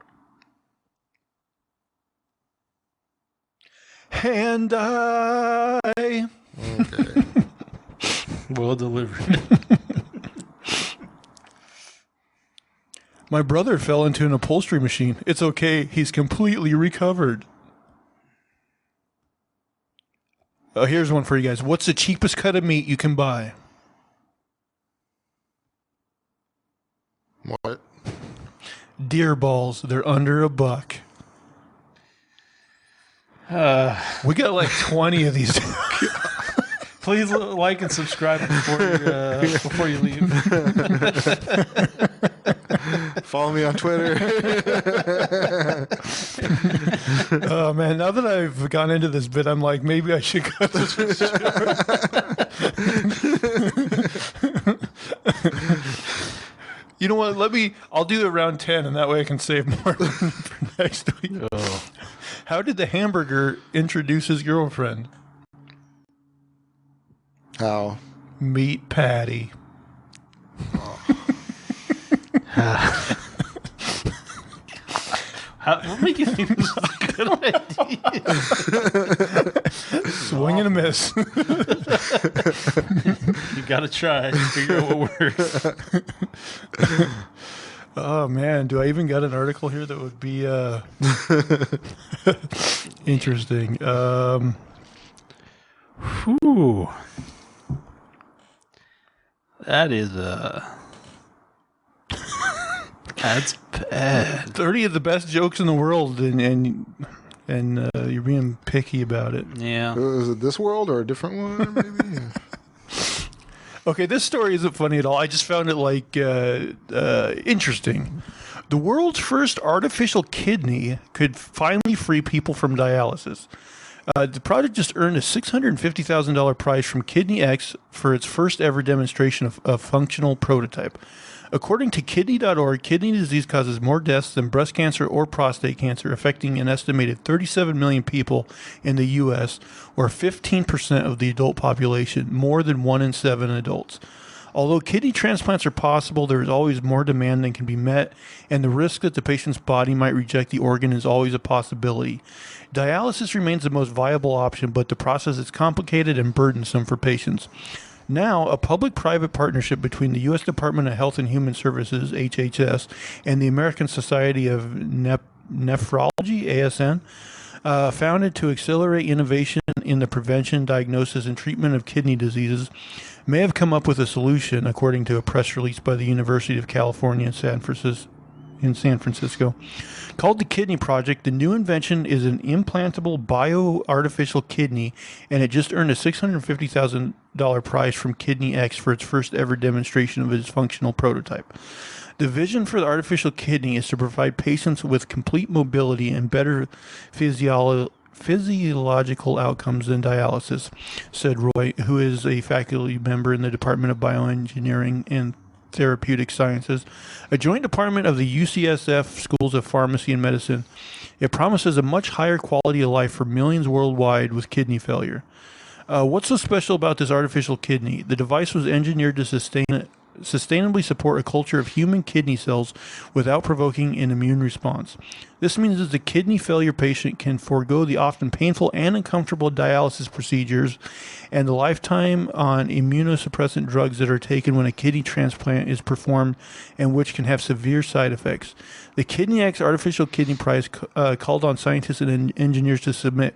Hand-eye. Okay. Well delivered. My brother fell into an upholstery machine. It's okay. He's completely recovered. Here's one for you guys. What's the cheapest cut of meat you can buy? What? Deer balls. They're under $1. We got like 20 of these. Please like and subscribe before you leave. Follow me on Twitter. Oh man, now that I've gone into this bit, I'm like, maybe I should cut this one short. You know what? I'll do around 10, and that way I can save more for next week. Oh. How did the hamburger introduce his girlfriend? How? Meat patty. What made you think this was a good idea? Swing and a miss. You gotta try to figure out what works. Oh man, do I even got an article here that would be interesting? Whew. That is that's bad. 30 of the best jokes in the world, and you're being picky about it. Yeah. Is it this world or a different one? Maybe. Okay, this story isn't funny at all. I just found it interesting. The world's first artificial kidney could finally free people from dialysis. The project just earned a $650,000 prize from Kidney X for its first ever demonstration of a functional prototype. According to kidney.org, kidney disease causes more deaths than breast cancer or prostate cancer, affecting an estimated 37 million people in the U.S., or 15% of the adult population, more than 1 in 7 adults. Although kidney transplants are possible, there is always more demand than can be met, and the risk that the patient's body might reject the organ is always a possibility. Dialysis remains the most viable option, but the process is complicated and burdensome for patients. Now, a public-private partnership between the U.S. Department of Health and Human Services, HHS, and the American Society of Nephrology, ASN, founded to accelerate innovation in the prevention, diagnosis, and treatment of kidney diseases, may have come up with a solution, according to a press release by the University of California in San Francisco. Called the Kidney Project, the new invention is an implantable bio-artificial kidney, and it just earned a $650,000 prize from Kidney X for its first ever demonstration of its functional prototype. The vision for the artificial kidney is to provide patients with complete mobility and better physiological outcomes than dialysis, said Roy, who is a faculty member in the Department of Bioengineering and Therapeutic Sciences, a joint department of the UCSF Schools of Pharmacy and Medicine. It promises a much higher quality of life for millions worldwide with kidney failure. What's so special about this artificial kidney? The device was engineered to sustainably support a culture of human kidney cells without provoking an immune response. This means that the kidney failure patient can forego the often painful and uncomfortable dialysis procedures and the lifetime on immunosuppressant drugs that are taken when a kidney transplant is performed and which can have severe side effects. The Kidney X Artificial Kidney Prize called on scientists and engineers to submit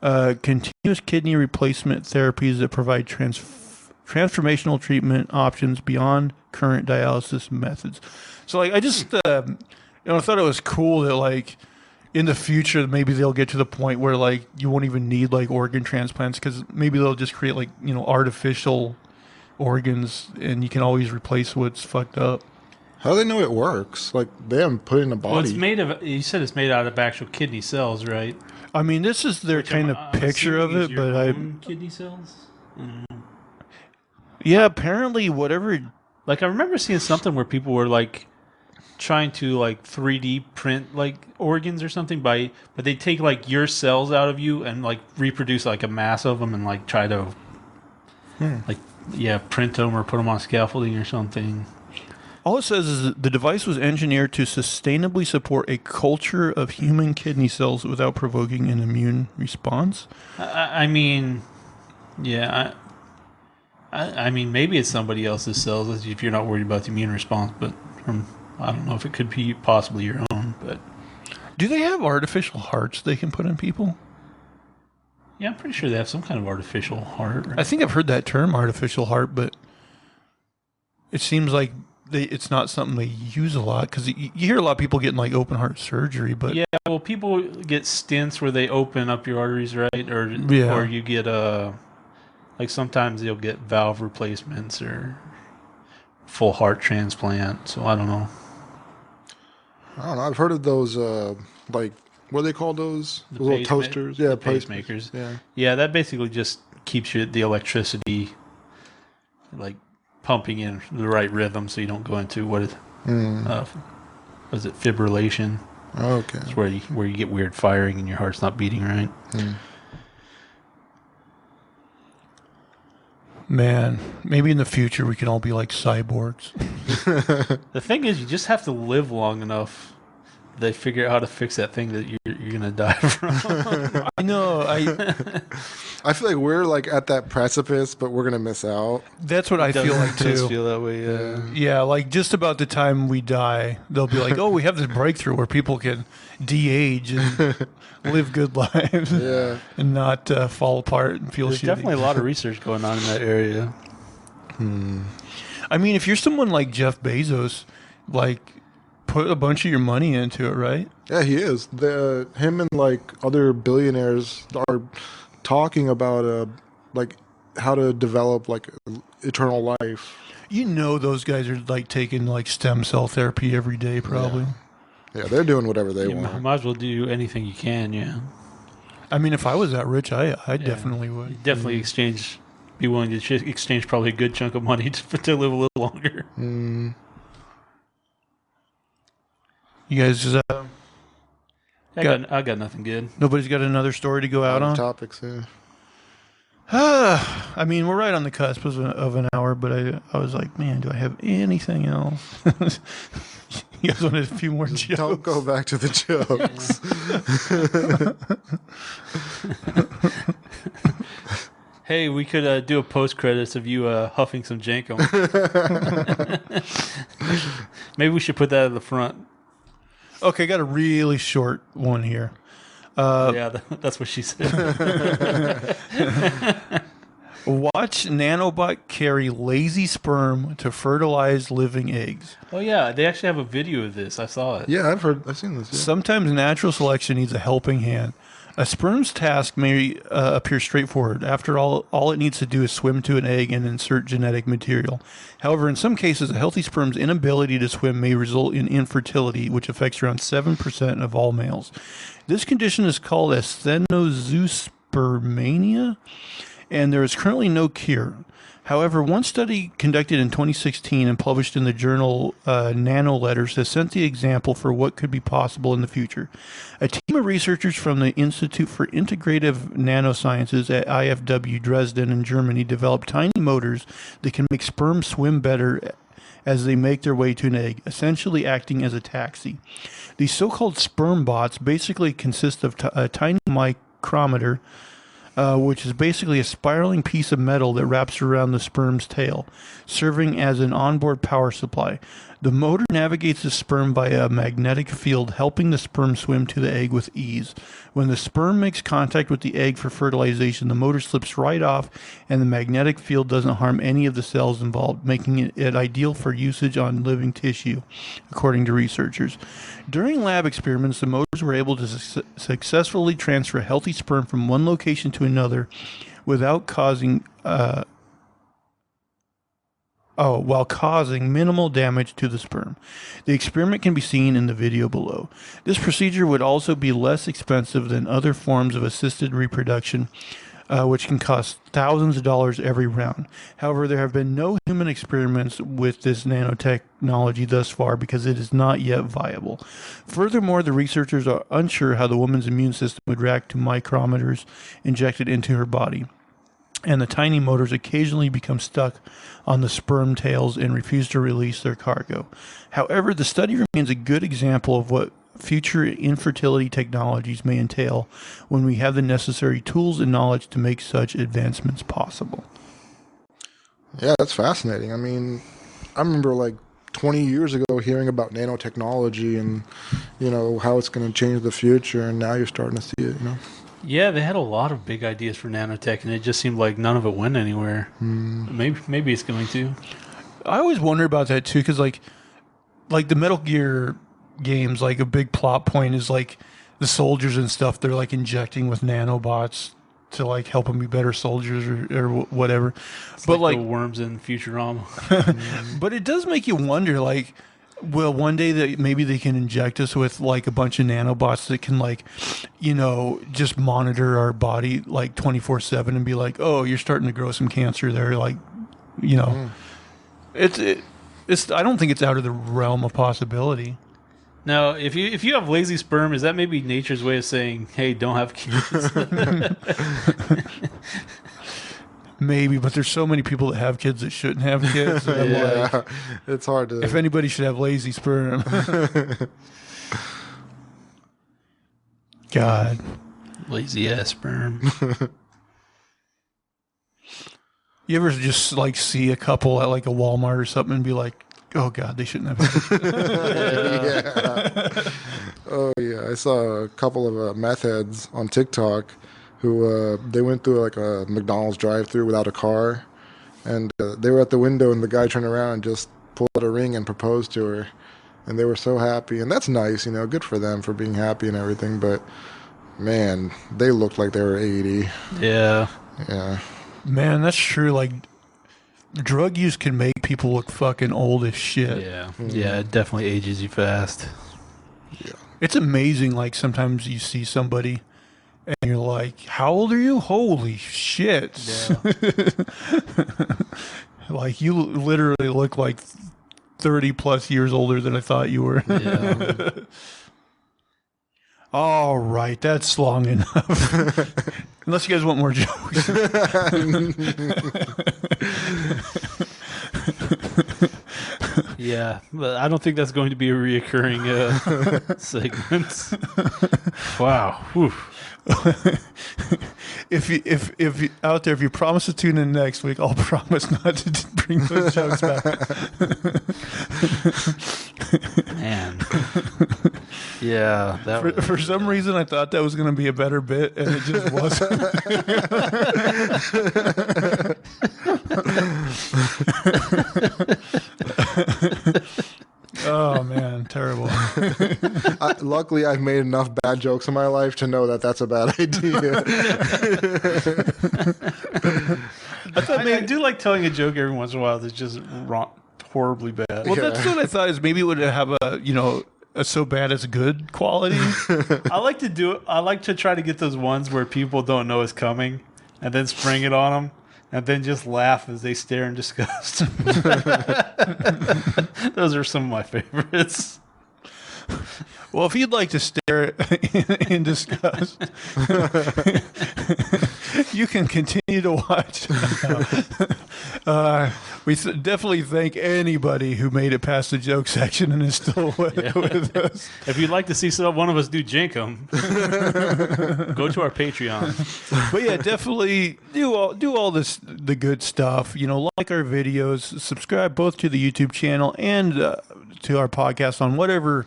continuous kidney replacement therapies that provide transformational treatment options beyond current dialysis methods. So, like, I just, thought it was cool that, like, in the future, maybe they'll get to the point where, like, you won't even need, like, organ transplants because maybe they'll just create, like, artificial organs and you can always replace what's fucked up. How do they know it works? Like, they haven't put it in a body. Well, it's made of, you said it's made out of actual kidney cells, right? I mean, this is their kind of picture of it, but kidney cells? Yeah, apparently whatever. Like, I remember seeing something where people were, like, trying to, like, 3D print, like, organs or something but they take, like, your cells out of you and, like, reproduce, like, a mass of them and, like, try to, print them or put them on scaffolding or something. All it says is that the device was engineered to sustainably support a culture of human kidney cells without provoking an immune response. I mean, yeah, I mean, maybe it's somebody else's cells if you're not worried about the immune response, but I don't know if it could be possibly your own. But do they have artificial hearts they can put in people? Yeah, I'm pretty sure they have some kind of artificial heart. Right? I think I've heard that term, artificial heart, but it seems like it's not something they use a lot because you hear a lot of people getting like open heart surgery. But yeah, well, people get stents where they open up your arteries, right? Or you get like sometimes they'll get valve replacements or full heart transplant. So I don't know. I've heard of those, like, what do they call those? Those little toasters? Yeah, pacemakers. Yeah. Yeah, that basically just keeps the electricity, like, pumping in the right rhythm so you don't go into what is it, fibrillation? Okay. It's where you get weird firing and your heart's not beating right. Man, maybe in the future we can all be like cyborgs. The thing is, you just have to live long enough. They figure out how to fix that thing that you're gonna die from. I know. I feel like we're like at that precipice, but we're gonna miss out. That's what I feel like too. It does feel that way. Yeah. Yeah, like just about the time we die, they'll be like, "Oh, we have this breakthrough where people can de-age and live good lives, and not fall apart and feel There's shitty." definitely a lot of research going on in that area. I mean, if you're someone like Jeff Bezos, like, put a bunch of your money into it, right? Yeah, he is. Him and like other billionaires are talking about like how to develop like eternal life. You know, those guys are like taking like stem cell therapy every day, probably. Yeah, they're doing whatever they want. You might as well do anything you can. Yeah. I mean, if I was that rich, I definitely would. You'd definitely be willing to exchange probably a good chunk of money to live a little longer. Mm. You guys just I got nothing good. nobody's got another story to go out on. Topics, yeah. I mean, we're right on the cusp of an hour, but I was like, man, do I have anything else? You guys wanted a few more jokes? Don't go back to the jokes. Hey, we could do a post credits of you huffing some jankum. Maybe we should put that at the front. Okay, got a really short one here. Yeah, that's what she said. Watch nanobot carry lazy sperm to fertilize living eggs. Oh yeah, they actually have a video of this. I saw it. Yeah, I've seen this. Yeah. Sometimes natural selection needs a helping hand. A sperm's task may appear straightforward. After all it needs to do is swim to an egg and insert genetic material. However, in some cases, a healthy sperm's inability to swim may result in infertility, which affects around 7% of all males. This condition is called asthenozoospermania, and there is currently no cure. However, one study conducted in 2016 and published in the journal Nanoletters has sent the example for what could be possible in the future. A team of researchers from the Institute for Integrative Nanosciences at IFW Dresden in Germany developed tiny motors that can make sperm swim better as they make their way to an egg, essentially acting as a taxi. These so-called sperm bots basically consist of a tiny micrometer, which is basically a spiraling piece of metal that wraps around the sperm's tail, serving as an onboard power supply. The motor navigates the sperm via a magnetic field, helping the sperm swim to the egg with ease. When the sperm makes contact with the egg for fertilization, the motor slips right off, and the magnetic field doesn't harm any of the cells involved, making it ideal for usage on living tissue, according to researchers. During lab experiments, the motors were able to successfully transfer healthy sperm from one location to another without causing while causing minimal damage to the sperm. The experiment can be seen in the video below. This procedure would also be less expensive than other forms of assisted reproduction, which can cost thousands of dollars every round. However, there have been no human experiments with this nanotechnology thus far because it is not yet viable. Furthermore, the researchers are unsure how the woman's immune system would react to micrometers injected into her body, and the tiny motors occasionally become stuck on the sperm tails and refuse to release their cargo. However, the study remains a good example of what future infertility technologies may entail when we have the necessary tools and knowledge to make such advancements possible. Yeah, that's fascinating. I mean, I remember like 20 years ago hearing about nanotechnology and, how it's going to change the future, and now you're starting to see it, Yeah, they had a lot of big ideas for nanotech, and it just seemed like none of it went anywhere. Maybe it's going to. I always wonder about that too, because like the Metal Gear games, like a big plot point is like the soldiers and stuff. They're like injecting with nanobots to like help them be better soldiers or whatever. It's but like the worms in Futurama. But it does make you wonder, like, well, one day that maybe they can inject us with like a bunch of nanobots that can like, just monitor our body like 24/7 and be like, oh, you're starting to grow some cancer there. Like, it's I don't think it's out of the realm of possibility. Now, if you have lazy sperm, is that maybe nature's way of saying, hey, don't have kids? Maybe, but there's so many people that have kids that shouldn't have kids. Yeah, like, it's hard to. If anybody should have lazy sperm. God. Lazy ass sperm. You ever just like see a couple at like a Walmart or something and be like, oh God, they shouldn't have kids. Yeah. Oh yeah, I saw a couple of meth heads on TikTok who they went through like a McDonald's drive-through without a car, and they were at the window, and the guy turned around and just pulled out a ring and proposed to her, and they were so happy, and that's nice, good for them for being happy and everything, but man, they looked like they were 80. Yeah. Man, that's true. Like, drug use can make people look fucking old as shit. Yeah. Yeah, it definitely ages you fast. Yeah. It's amazing, like, sometimes you see somebody and you're like, how old are you? Holy shit. Yeah. Like, you literally look like 30 plus years older than I thought you were. Yeah. All right, that's long enough. Unless you guys want more jokes. Yeah, but I don't think that's going to be a reoccurring segment. Wow. Whew. If you out there, if you promise to tune in next week, I'll promise not to bring those jokes back. Man. Yeah, that For some reason, I thought that was going to be a better bit, and it just wasn't. Oh man, terrible. Luckily, I've made enough bad jokes in my life to know that that's a bad idea. I do like telling a joke every once in a while that's just wrong, horribly bad. Well, that's what I thought. Is maybe it would have a a so bad as good quality. I like to try to get those ones where people don't know it's coming, and then spring it on them, and then just laugh as they stare in disgust. Those are some of my favorites. Well, if you'd like to stare in disgust, you can continue to watch. We definitely thank anybody who made it past the joke section and is still with us. If you'd like to see one of us do Jinkum, go to our Patreon. But yeah, definitely do all the good stuff. Like our videos, subscribe both to the YouTube channel and to our podcast on whatever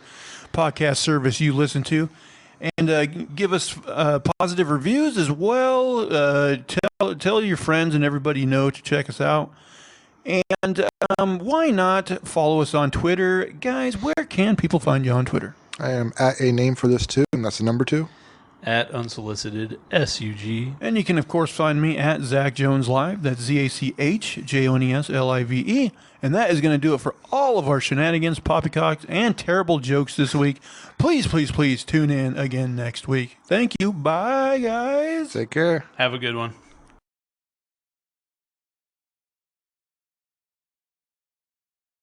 podcast service you listen to, and give us positive reviews as well. Tell your friends and everybody you know to check us out. And why not follow us on Twitter? Guys, where can people find you on Twitter? I am at a name for this too, and that's the number 2. At unsolicited SUG. And you can, of course, find me at Zach Jones Live. That's ZachJonesLive. And that is going to do it for all of our shenanigans, poppycocks, and terrible jokes this week. Please, please, please tune in again next week. Thank you. Bye, guys. Take care. Have a good one.